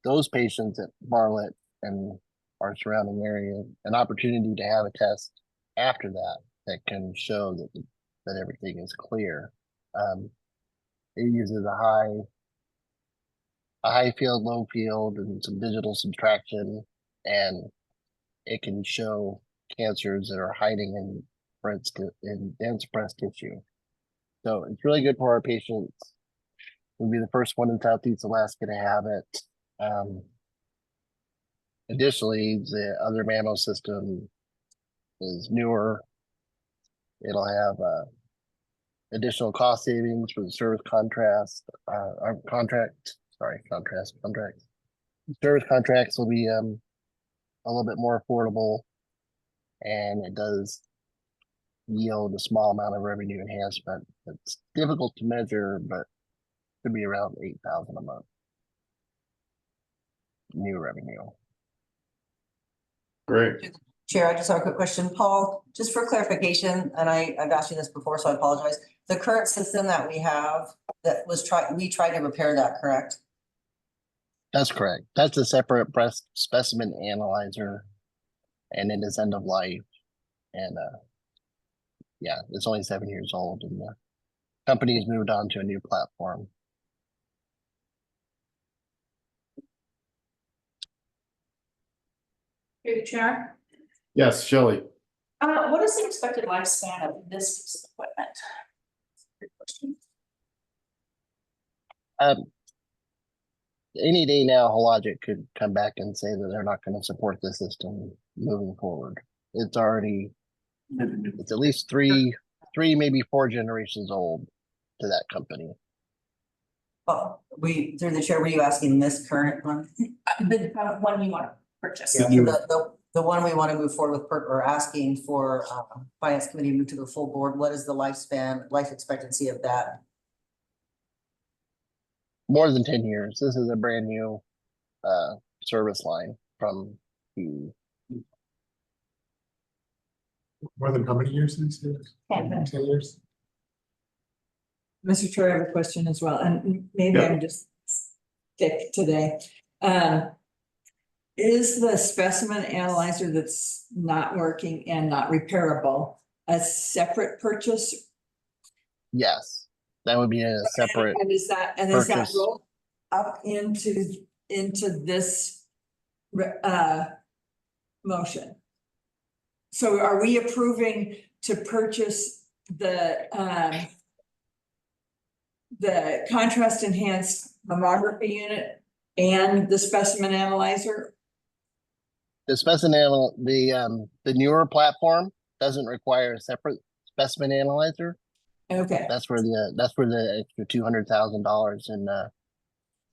those patients at Bartlett and our surrounding area an opportunity to have a test after that can show that everything is clear. It uses a high field, low field, and some digital subtraction, and it can show cancers that are hiding in dense breast tissue. So it's really good for our patients. We'll be the first one in Southeast Alaska to have it. Additionally, the other mammo system is newer. It'll have additional cost savings for the service contracts. Service contracts will be a little bit more affordable, and it does yield a small amount of revenue enhancement. It's difficult to measure, but could be around 8,000 a month. New revenue. Great. Chair, I just have a quick question. Paul, just for clarification, and I've asked you this before, so I apologize. The current system that we have that was we tried to repair that, correct? That's correct. That's a separate breast specimen analyzer, and it is end of life. And yeah, it's only 7 years old, and the company has moved on to a new platform. Through the chair, Yes, Shelley. what is the expected lifespan of this piece of equipment? Good question. Any day now, Hologic could come back and say that they're not going to support the system moving forward. It's at least three, maybe 4 generations old to that company. Well, through the chair, were you asking this current one? The one you want to purchase. Yeah. The one we want to move forward with, or asking for finance committee to move to the full board, what is the life expectancy of that? More than 10 years. This is a brand new service line from the More than how many years did you say? 10. 10 years? Mr. Chair, I have a question as well, and maybe Yeah. I'm just thick today. Is the specimen analyzer that's not working and not repairable a separate purchase? Yes, that would be a separate. And is that purchase. rolled up into this motion? So are we approving to purchase the contrast enhanced mammography unit and the specimen analyzer? The the newer platform doesn't require a separate specimen analyzer. Okay, That's where the extra $200,000 in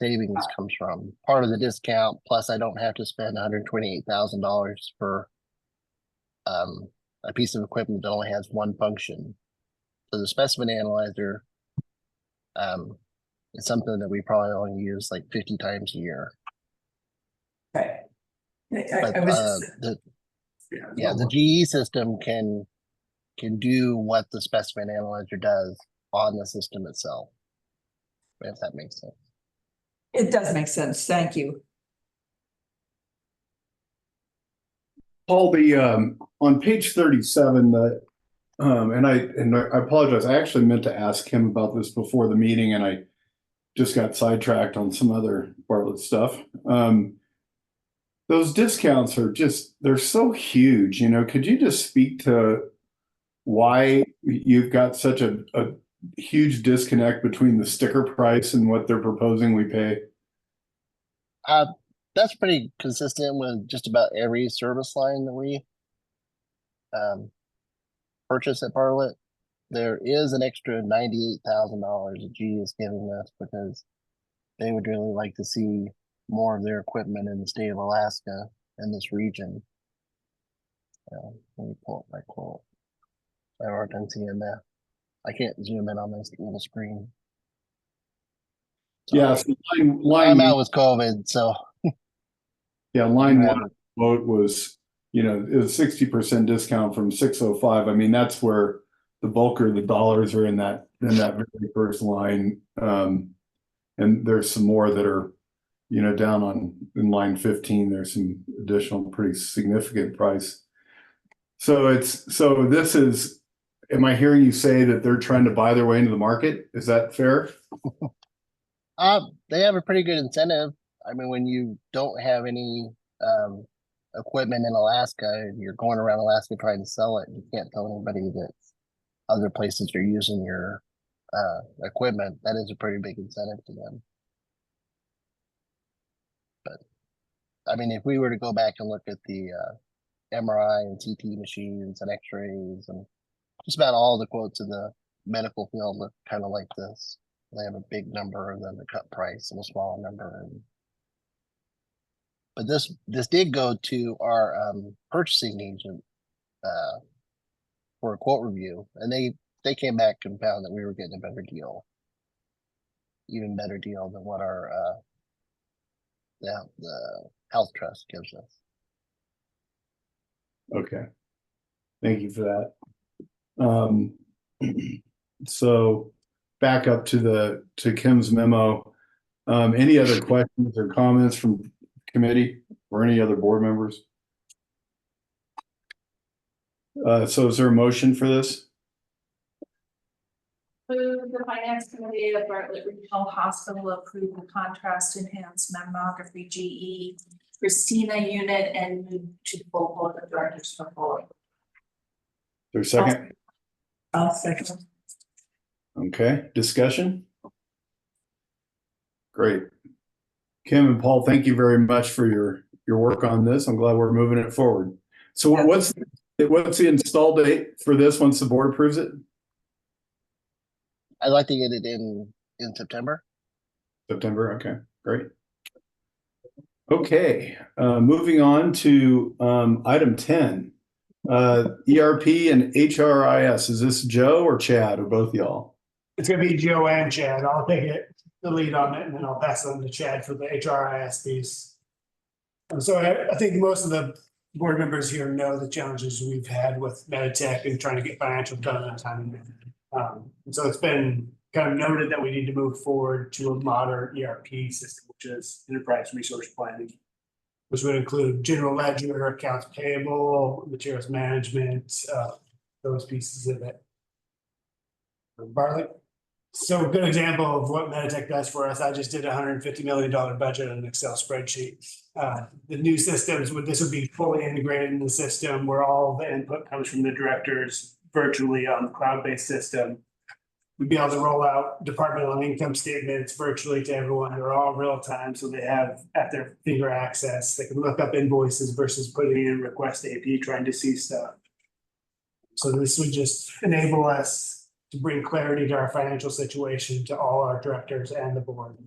savings comes from. Part of the discount, plus I don't have to spend $128,000 for a piece of equipment that only has one function. So the specimen analyzer is something that we probably only use like 50 times a year. okay. But I was the GE system can do what the specimen analyzer does on the system itself. If that makes sense. It does make sense. Thank you. Paul, on page 37, and I apologize, I actually meant to ask him about this before the meeting, and I just got sidetracked on some other Bartlett stuff. Those discounts are they're so huge, could you just speak to why you've got such a huge disconnect between the sticker price and what they're proposing we pay? That's pretty consistent with just about every service line that we purchase at Bartlett. There is an extra $98,000 that GE is giving us because they would really like to see more of their equipment in the state of Alaska in this region. Let me pull up my quote. I already can see in there. I can't zoom in on this little screen. Yeah, so I'm out with COVID, so. Yeah, line one quote was, it was 60% discount from 605. I mean, that's where the bulk of the dollars are in that very first line. And there's some more that are, down in line 15, there's some additional pretty significant price. So this is, am I hearing you say that they're trying to buy their way into the market? Is that fair? They have a pretty good incentive. I mean, when you don't have any equipment in Alaska, you're going around Alaska trying to sell it. You can't tell anybody that other places are using your equipment. That is a pretty big incentive to them. But I mean, if we were to go back and look at the MRI and CT machines and X-rays and just about all the quotes in the medical field look kind of like this. They have a big number and then the cut price and a small number. But this did go to our purchasing agent for a quote review, and they came back and found that we were getting a better deal, even better deal than what our the health trust gives us. Okay. Thank you for that. So back up to Kim's memo. Any other questions or comments from committee or any other board members? So is there a motion for this? Move the finance committee of Bartlett Regional Hospital approve the contrast enhanced mammography GE Christina unit and move to full board of directors for forward. There's a second? I'll second. Okay, discussion? Great. Kim and Paul, thank you very much for your work on this. I'm glad we're moving it forward. So what's the install date for this once the board approves it? I'd like to get it in September. September, okay, great. Okay, moving on to item 10. ERP and HRIS. Is this Joe or Chad or both y'all? It's gonna be Joe and Chad. I'll take the lead on it and then I'll pass it on to Chad for the HRIS piece. And so I think most of the board members here know the challenges we've had with Meditech and trying to get financial done on time. And so it's been kind of noted that we need to move forward to a modern ERP system, which is enterprise resource planning, which would include general ledger, accounts payable, materials management, those pieces of it. Bartlett. So a good example of what Meditech does for us. I just did $150 million budget on an Excel spreadsheet. The new systems this would be fully integrated in the system where all the input comes from the directors virtually on the cloud-based system. We'd be able to roll out departmental income statements virtually to everyone. They're all real time, so they have at their finger access. They can look up invoices versus putting in request AP trying to see stuff. So this would just enable us to bring clarity to our financial situation to all our directors and the board.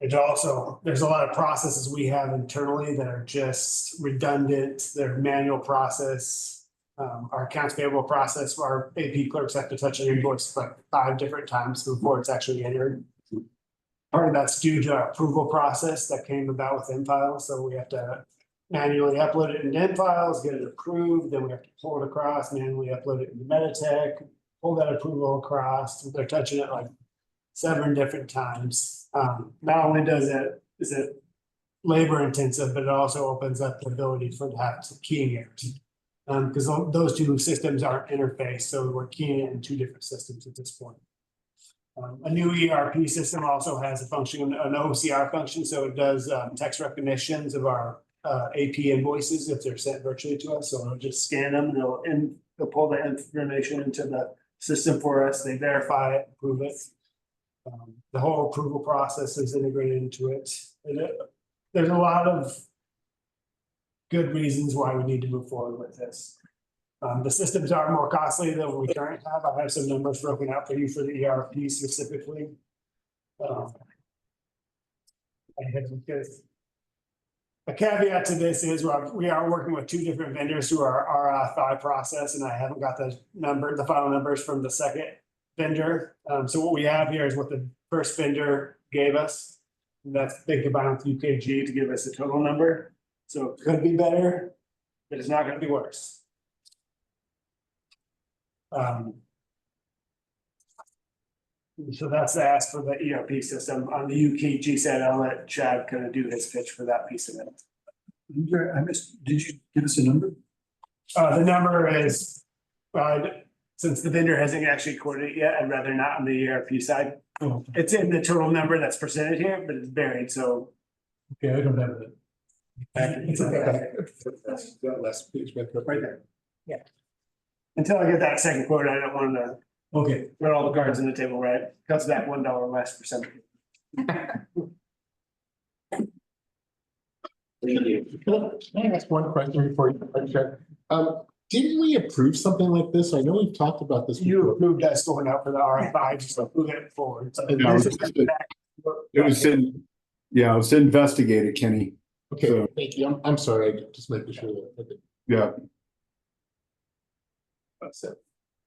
It also, there's a lot of processes we have internally that are just redundant. They're manual process. Our accounts payable process, our AP clerks have to touch an invoice like 5 different times before it's actually entered. Part of that's due to our approval process that came about with InFiles. So we have to manually upload it into InFiles, get it approved, then we have to pull it across, manually upload it into Meditech, pull that approval across. They're touching it like 7 different times. Not only is it labor intensive, but it also opens up the ability for to have some keying errors. Because those two systems aren't interfaced, so we're keying it in 2 different systems at this point. A new ERP system also has a function, an OCR function, so it does text recognitions of our AP invoices if they're sent virtually to us. So it'll just scan them, and they'll pull the information into the system for us. They verify it, approve it. The whole approval process is integrated into it. There's a lot of good reasons why we need to move forward with this. The systems are more costly than we currently have. I have some numbers broken out for you for the ERP specifically. A caveat to this is we are working with 2 different vendors through our RFI process, and I haven't got the final numbers from the second vendor. So what we have here is what the first vendor gave us. And that's they combined with UKG to give us a total number. So it could be better, but it's not going to be worse. So that's the ask for the ERP system. On the UKG side, I'll let Chad kind of do his pitch for that piece of it. I missed, did you give us a number? The number is, since the vendor hasn't actually quoted it yet, I'd rather not on the ERP side. Oh, It's in the total number that's presented here, but it's buried, so. okay, I don't have that. It's okay. That last page back up. Right there. Yeah. Until I get that second quote, I don't want to Okay, put all the cards on the table, right? Cuts back $1 less for some. Can I ask one question before you, Chair? Didn't we approve something like this? I know we've talked about this. You before. approved us going out for the RFI, just move it forward. So No, this is It was in, yeah, it was investigated, Kenny. Okay, So- thank you. I'm sorry, I just making sure that. Okay. Yeah, That's it.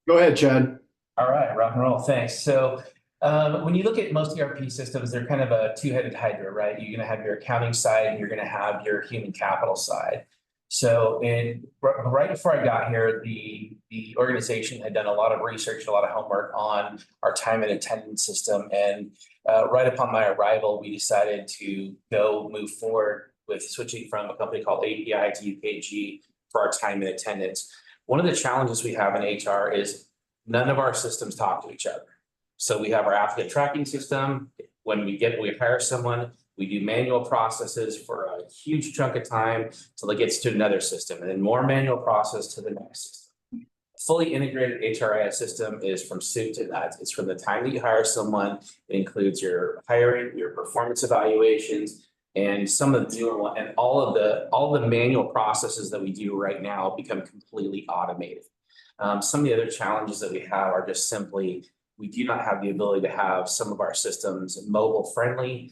go ahead, Chad. All right, rock and roll, thanks. So when you look at most ERP systems, they're kind of a two-headed hydra, right? You're gonna have your accounting side and you're gonna have your human capital side. So right before I got here, the organization had done a lot of research, and a lot of homework on our time and attendance system. And right upon my arrival, we decided to go move forward with switching from a company called API to UKG for our time and attendance. One of the challenges we have in HR is none of our systems talk to each other. So we have our applicant tracking system. When we hire someone, we do manual processes for a huge chunk of time till it gets to another system, and then more manual process to the next system. Fully integrated HRIS system is from soup to nuts. It's from the time that you hire someone. It includes your hiring, your performance evaluations, and some of the newer one, and all of the manual processes that we do right now become completely automated. Some of the other challenges that we have are just simply, we do not have the ability to have some of our systems mobile friendly.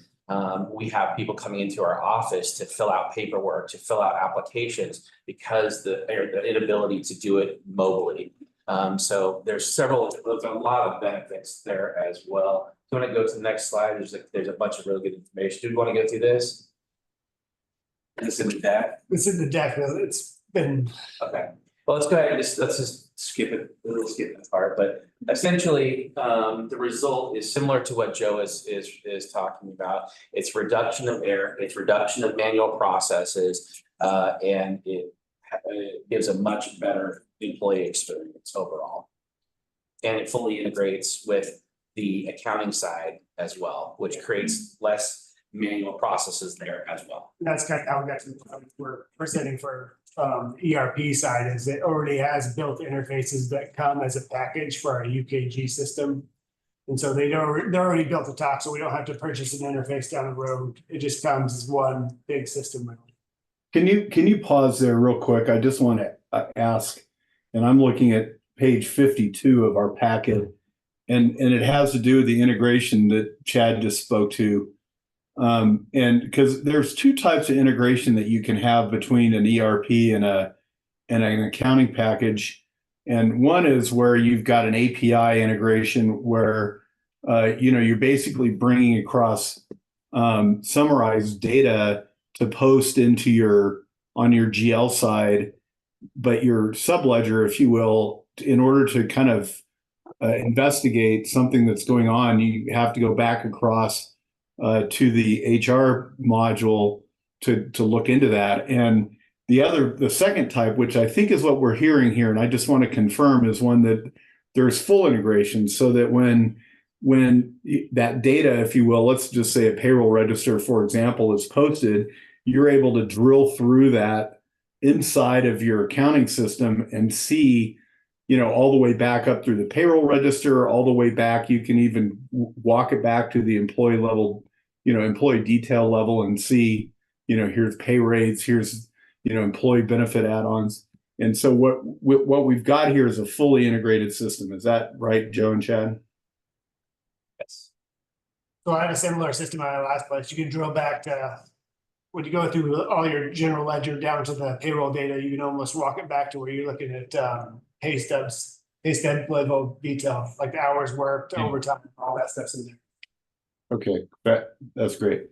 We have people coming into our office to fill out paperwork, to fill out applications because the inability to do it mobily. So there's a lot of benefits there as well. Do you want to go to the next slide? There's a bunch of really good information. Do you want to go through this? This in the deck? It's in the deck, it's been, Okay, well, let's go ahead and let's just skip it, we'll skip that part, but essentially, the result is similar to what Joe is talking about. It's reduction of error, it's reduction of manual processes, and it gives a much better employee experience overall. And it fully integrates with the accounting side as well, which creates less manual processes there as well. that's kind of how we got to the point we're presenting for ERP side, is it already has built interfaces that come as a package for our UKG system. And so they're already built to talk, so we don't have to purchase an interface down the road. It just comes as one big system. Can you pause there real quick? I just want to ask, and I'm looking at page 52 of our packet, and it has to do with the integration that Chad just spoke to. And because there's two types of integration that you can have between an ERP and an accounting package. And one is where you've got an API integration where, you're basically bringing across summarized data to post into on your GL side, but your subledger, if you will, in order to kind of investigate something that's going on, you have to go back across to the HR module to look into that. And the second type, which I think is what we're hearing here, and I just want to confirm, is one that there's full integration, so that when that data, if you will, let's just say a payroll register, for example, is posted, you're able to drill through that inside of your accounting system and see, all the way back up through the payroll register, all the way back. You can even walk it back to the employee level, employee detail level, and see, here's pay rates, here's, employee benefit add-ons. And so what we've got here is a fully integrated system. Is that right, Joe and Chad? Yes. So I had a similar system at my last place. You can drill back to, when you go through all your general ledger down to the payroll data, you can almost walk it back to where you're looking at pay stub level detail, like the hours worked, overtime, all that stuff's in there. Okay, that's great.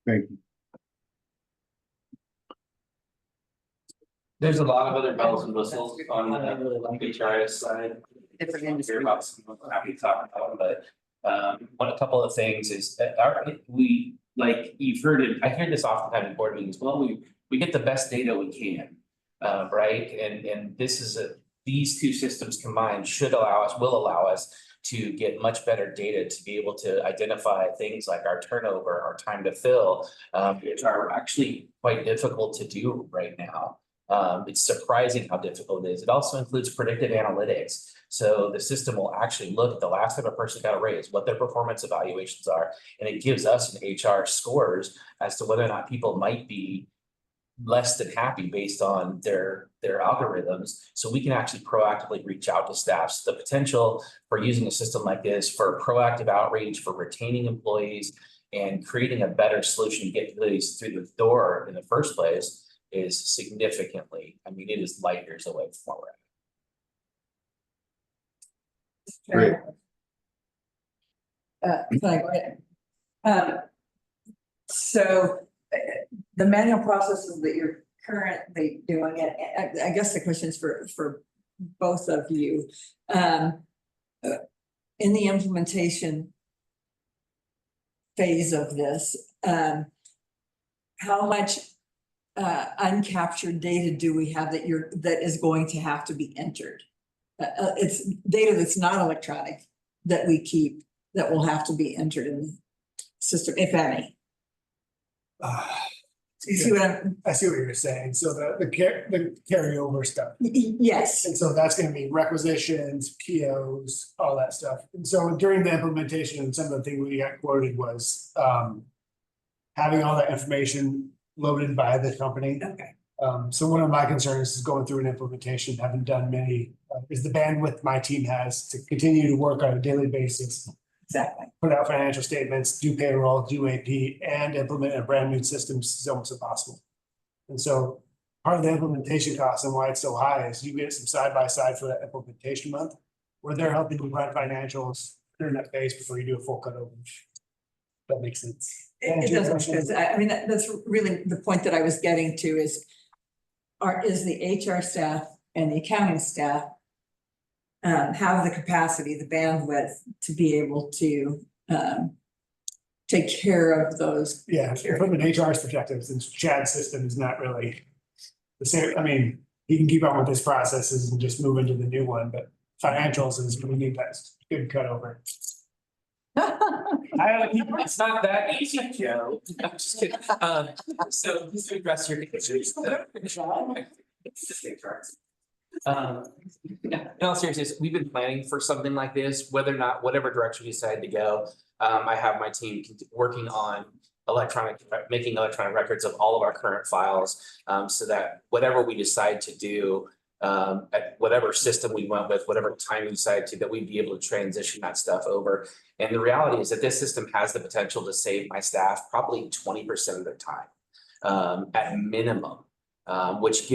Thank you. There's a lot of other bells and whistles on the HRIS side. Different Hear industry. about some, I'm happy to talk about them, but a couple of things is that like you've heard it, I hear this oftentimes in board meetings, well, we get the best data we can, right? And these two systems combined will allow us to get much better data to be able to identify things like our turnover, our time to fill, which are actually quite difficult to do right now. It's surprising how difficult it is. It also includes predictive analytics. So the system will actually look at the last time a person got a raise, what their performance evaluations are, and it gives us an HR scores as to whether or not people might be less than happy based on their algorithms. So we can actually proactively reach out to staff. So the potential for using a system like this for proactive outreach, for retaining employees and creating a better solution to get employees through the door in the first place is significantly, I mean, it is light years away from where we're at. Great. Can I go ahead? So the manual processes that you're currently doing it, I guess the question is for both of you. In the implementation phase of this, how much uncaptured data do we have that is going to have to be entered? It's data that's not electronic that we keep that will have to be entered in the system, if any. You see what I see what you're saying. So the carryover stuff. Yes. And so that's gonna be requisitions, POs, all that stuff. And so during the implementation, and some of the things we got quoted was having all that information loaded by the company. Okay. So one of my concerns is going through an implementation, haven't done many, is the bandwidth my team has to continue to work on a daily basis. Exactly. Put out financial statements, do payroll, do AP, and implement a brand new system is almost impossible. And so part of the implementation cost and why it's so high is you get some side by side for that implementation month, where they're helping you run financials during that phase before you do a full cutover. That makes sense. It doesn't, because I mean, that's really the point that I was getting to is the HR staff and the accounting staff have the capacity, the bandwidth to be able to take care of those. Yeah, from an HR's perspective, since Chad's system is not really the same, I mean, he can keep on with his processes and just move into the new one, but financials is we need that good cutover. It's not that easy, Joe. I'm just kidding. So to address your concerns. Yeah, in all seriousness, we've been planning for something like this, whether or not, whatever direction we decide to go. I have my team working on making electronic records of all of our current files, so that whatever we decide to do, at whatever system we went with, whatever time we decide to, that we'd be able to transition that stuff over. And the reality is that this system has the potential to save my staff probably 20% of their time, at minimum. Which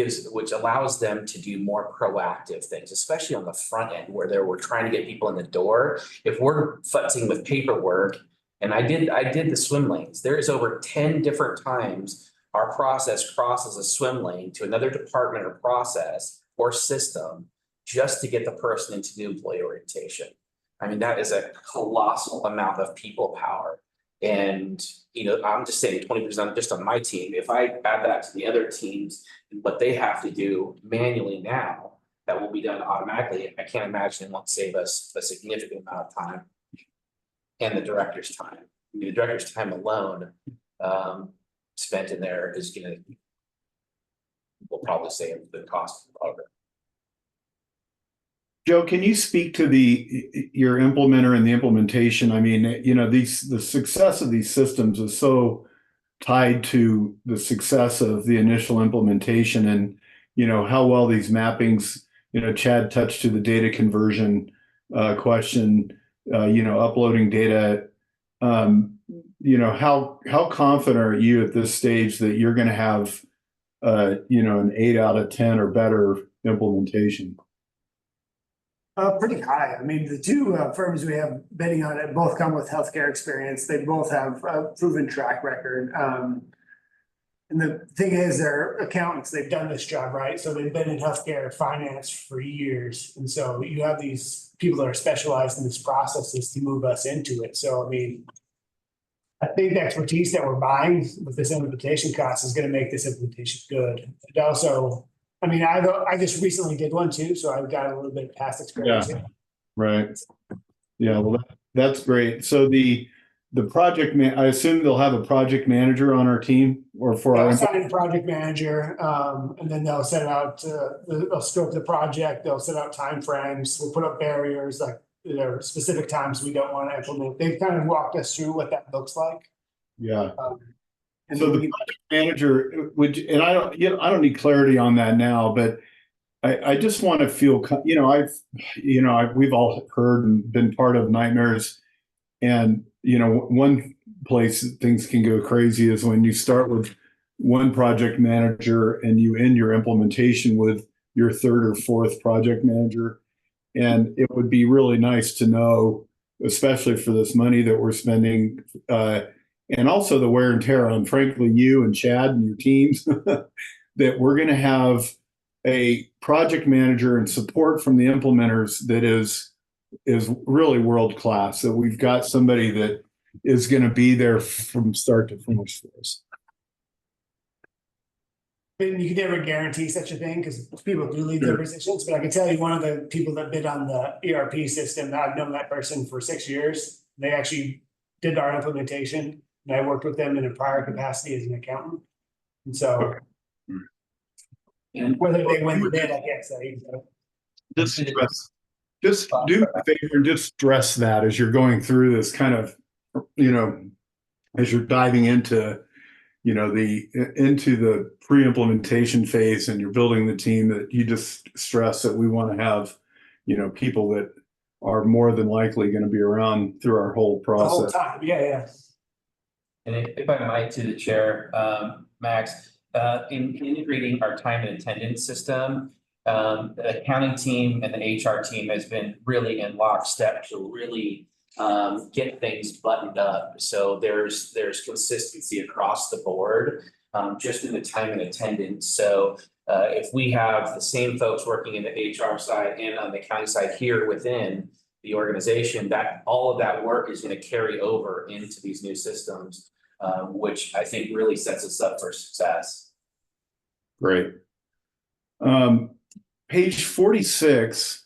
allows them to do more proactive things, especially on the front end where we're trying to get people in the door. If we're futzing with paperwork, and I did the swim lanes, there is over 10 different times our process crosses a swim lane to another department or process or system just to get the person into new employee orientation. I mean, that is a colossal amount of people power. And, you know, I'm just saying 20% just on my team. If I add that to the other teams and what they have to do manually now, that will be done automatically. I can't imagine it won't save us a significant amount of time. And the director's time. I mean, the director's time alone spent in there is will probably save the cost of it. Joe, can you speak to your implementer and the implementation? I mean, you know, the success of these systems is so tied to the success of the initial implementation and, you know, how well these mappings, you know, Chad touched to the data conversion question, you know, uploading data. You know, how confident are you at this stage that you're going to have, you know, an 8 out of 10 or better implementation? Pretty high. I mean, the two firms we have bidding on it both come with healthcare experience. They both have a proven track record. And the thing is, they're accountants. They've done this job, right? So they've been in healthcare finance for years. And so you have these people that are specialized in these processes to move us into it. So, I mean, I think the expertise that we're buying with this implementation cost is going to make this implementation good. It also, I mean, I just recently did one too, so I've got a little bit of past experience. Yeah. Right. Yeah, well, that's great. So the project I assume they'll have a project manager on our team or for our Assign a project manager, and then they'll set out, they'll scope the project, they'll set out timeframes, we'll put up barriers, like there are specific times we don't want to implement. They've kind of walked us through what that looks like. Yeah. So the project manager would, and I don't, I don't need clarity on that now, but I just want to feel, we've all heard and been part of nightmares. And, one place things can go crazy is when you start with one project manager and you end your implementation with your third or fourth project manager. And it would be really nice to know, especially for this money that we're spending, and also the wear and tear on, frankly, you and Chad and your teams, that we're going to have a project manager and support from the implementers that is really world class. That we've got somebody that is going to be there from start to finish for us. And you could never guarantee such a thing because people do leave their positions, but I can tell you one of the people that bid on the ERP system, I've known that person for 6 years. They actually did our implementation and I worked with them in a prior capacity as an accountant. And so whether they win the bid, I can't say. Just do me a favor and just stress that as you're going through this kind of, as you're diving into the pre-implementation phase and you're building the team, that you just stress that we want to have, people that are more than likely going to be around through our whole The whole process. time, yeah. And if I might, to the chair, Max, in integrating our time and attendance system, the accounting team and the HR team has been really in lockstep to really get things buttoned up. So there's consistency across the board, just in the time and attendance. So if we have the same folks working in the HR side and on the accounting side here within the organization, that all of that work is going to carry over into these new systems, which I think really sets us up for success. Great. Page 46.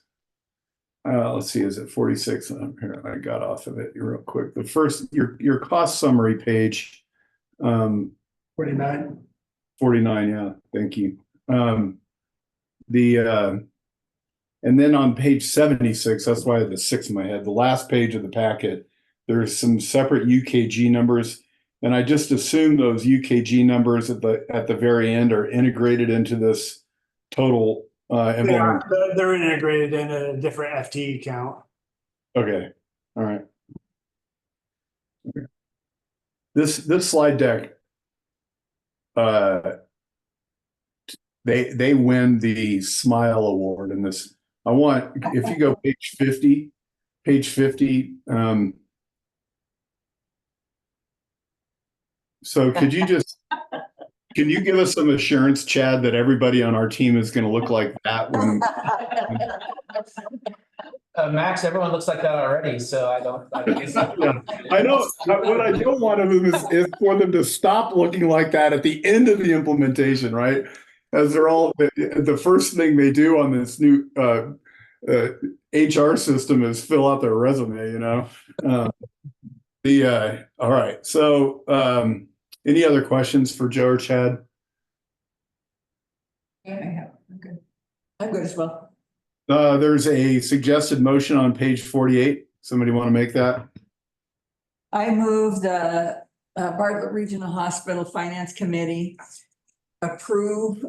Let's see, is it 46? Here, I got off of it real quick. The first, your cost summary page. 49. 49, yeah, thank you. And then on page 76, that's why I had the 6 in my head, the last page of the packet, there's some separate UKG numbers. And I just assume those UKG numbers at the very end are integrated into this total They're integrated in a different FTE count. Okay, all right. Okay. This slide deck, they win the Smile Award in this. I want, if you go page 50, so could you just, can you give us some assurance, Chad, that everybody on our team is going to look like that when? Max, everyone looks like that already, so I don't. I know. What I don't want of them is for them to stop looking like that at the end of the implementation, right? As they're all, the first thing they do on this new HR system is fill out their resume, all right. So any other questions for Joe or Chad? I'm good. I'm good as well. There's a suggested motion on page 48. Somebody want to make that? I move the Bartlett Regional Hospital Finance Committee approve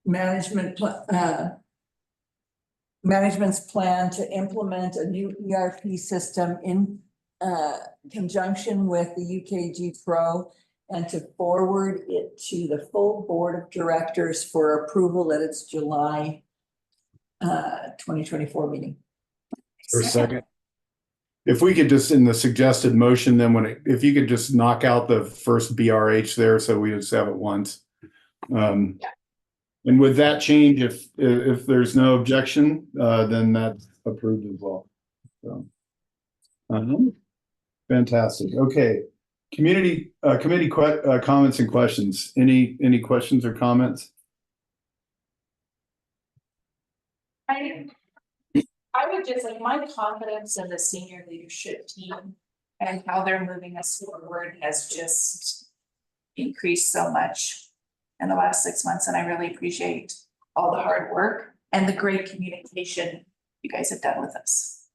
management's plan to implement a new ERP system in conjunction with the UKG Pro and to forward it to the full board of directors for approval at its July 2024 meeting. For a second. If we could just in the suggested motion, then if you could just knock out the first BRH there, so we just have it once. And with that change, if there's no objection, then that's approved as well. So, fantastic. Okay, community committee comments and questions. Any questions or comments? I would just like my confidence in the senior leadership team and how they're moving us forward has just increased so much in the last 6 months. And I really appreciate all the hard work and the great communication you guys have done with us.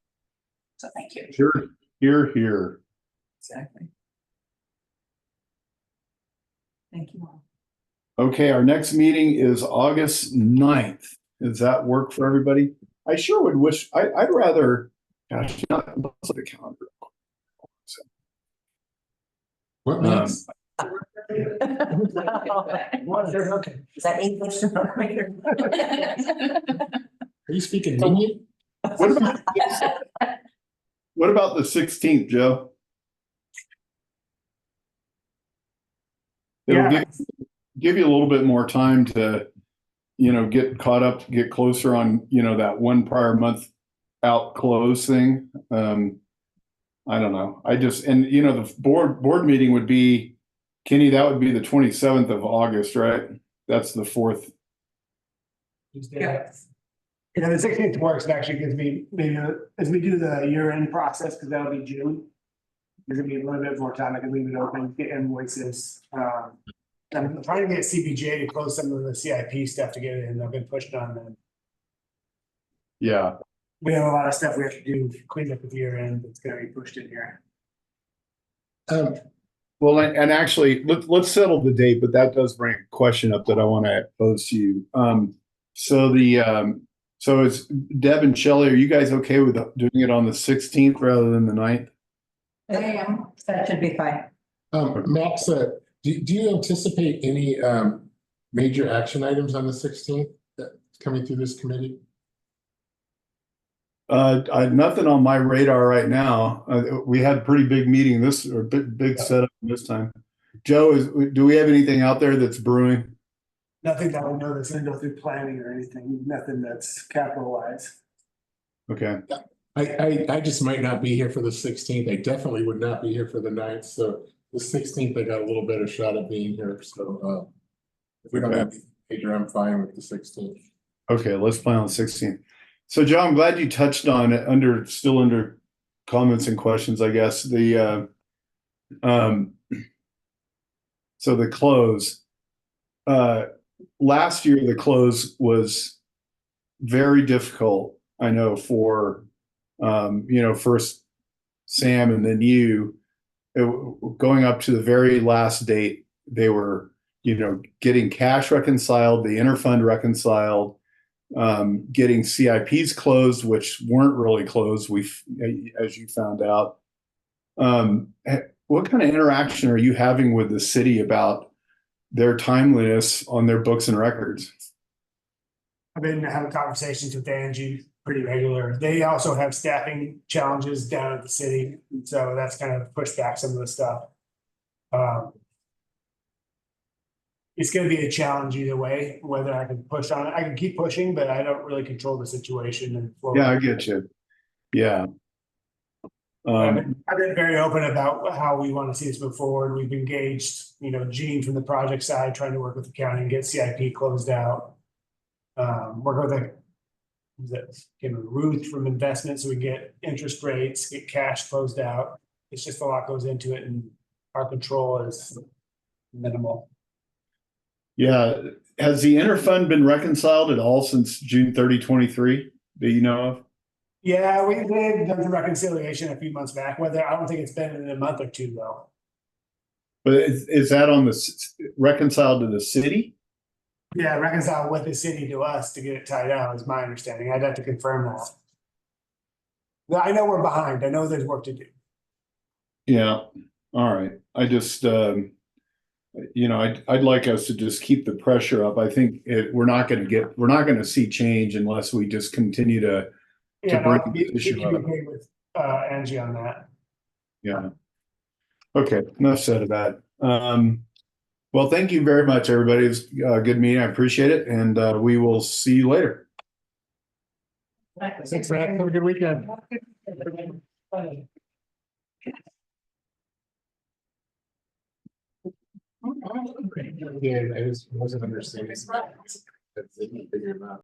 So thank you. Sure. Here. Exactly. Thank you all. Okay, our next meeting is August 9th. Does that work for everybody? I sure would wish, I'd rather, gosh, not, let's look at the calendar. What makes, Is that English? are you speaking Indian? What about the 16th, Joe? It'll Yeah. give you a little bit more time to, get caught up, get closer on, that one prior month out close thing. I don't know. The board meeting would be, Kenny, that would be the 27th of August, right? That's the fourth. Yeah. The 16th works. It actually gives me maybe as we do the year-end process, because that'll be June. There's gonna be a little bit more time. I can leave it open, get invoices. I'm trying to get CBJ to close some of the CIP stuff to get it in. I've been pushed on them. Yeah. We have a lot of stuff we have to do, clean up at the year end. It's gonna be pushed in here. Well, and actually, let's settle the date, but that does bring a question up that I want to pose to you. So it's Deb and Shelley, are you guys okay with doing it on the 16th rather than the 9th? I am. That should be fine. Max, do you anticipate any major action items on the 16th coming through this committee? Nothing on my radar right now. We had a pretty big meeting big setup this time. Joe, do we have anything out there that's brewing? Nothing that I know that's gonna go through planning or anything, nothing that's capitalized. Okay. I just might not be here for the 16th. I definitely would not be here for the 9th. So the 16th, I got a little better shot at being here. So if we don't have anything major, I'm fine with the 16th. Okay, let's plan on the 16th. So Joe, I'm glad you touched on it still under comments and questions, I guess. So the close. Last year, the close was very difficult. I know for, first Sam and then you, going up to the very last date, they were, getting cash reconciled, the interfund reconciled, getting CIPs closed, which weren't really closed. As you found out, what kind of interaction are you having with the city about their timeliness on their books and records? I've been having conversations with Angie pretty regular. They also have staffing challenges down at the city, and so that's kind of pushed back some of the stuff. It's gonna be a challenge either way, whether I can push on it. I can keep pushing, but I don't really control the situation. And Yeah, I get you. Yeah. I've been very open about how we want to see this move forward. We've engaged, Gene from the project side, trying to work with the county and get CIP closed out. Work with Ruth from investment, so we get interest rates, get cash closed out. It's just a lot goes into it, and our control is minimal. Yeah. Has the interfund been reconciled at all since June 30, 23? Do you know of? Yeah, we did the reconciliation a few months back. I don't think it's been in a month or two though. But is that on reconciled to the city? Yeah, reconcile with the city to us to get it tied out is my understanding. I'd have to confirm that. I know we're behind. I know there's work to do. Yeah. All right. I just, I'd like us to just keep the pressure up. I think we're not going to see change unless we just continue to bring the issue up. With Angie on that. Yeah. Okay. Enough said of that. Well, thank you very much, everybody. It was a good meeting. I appreciate it. And we will see you later. Thanks, man. Have a good weekend. Yeah, I wasn't understanding. That's it, figure it out.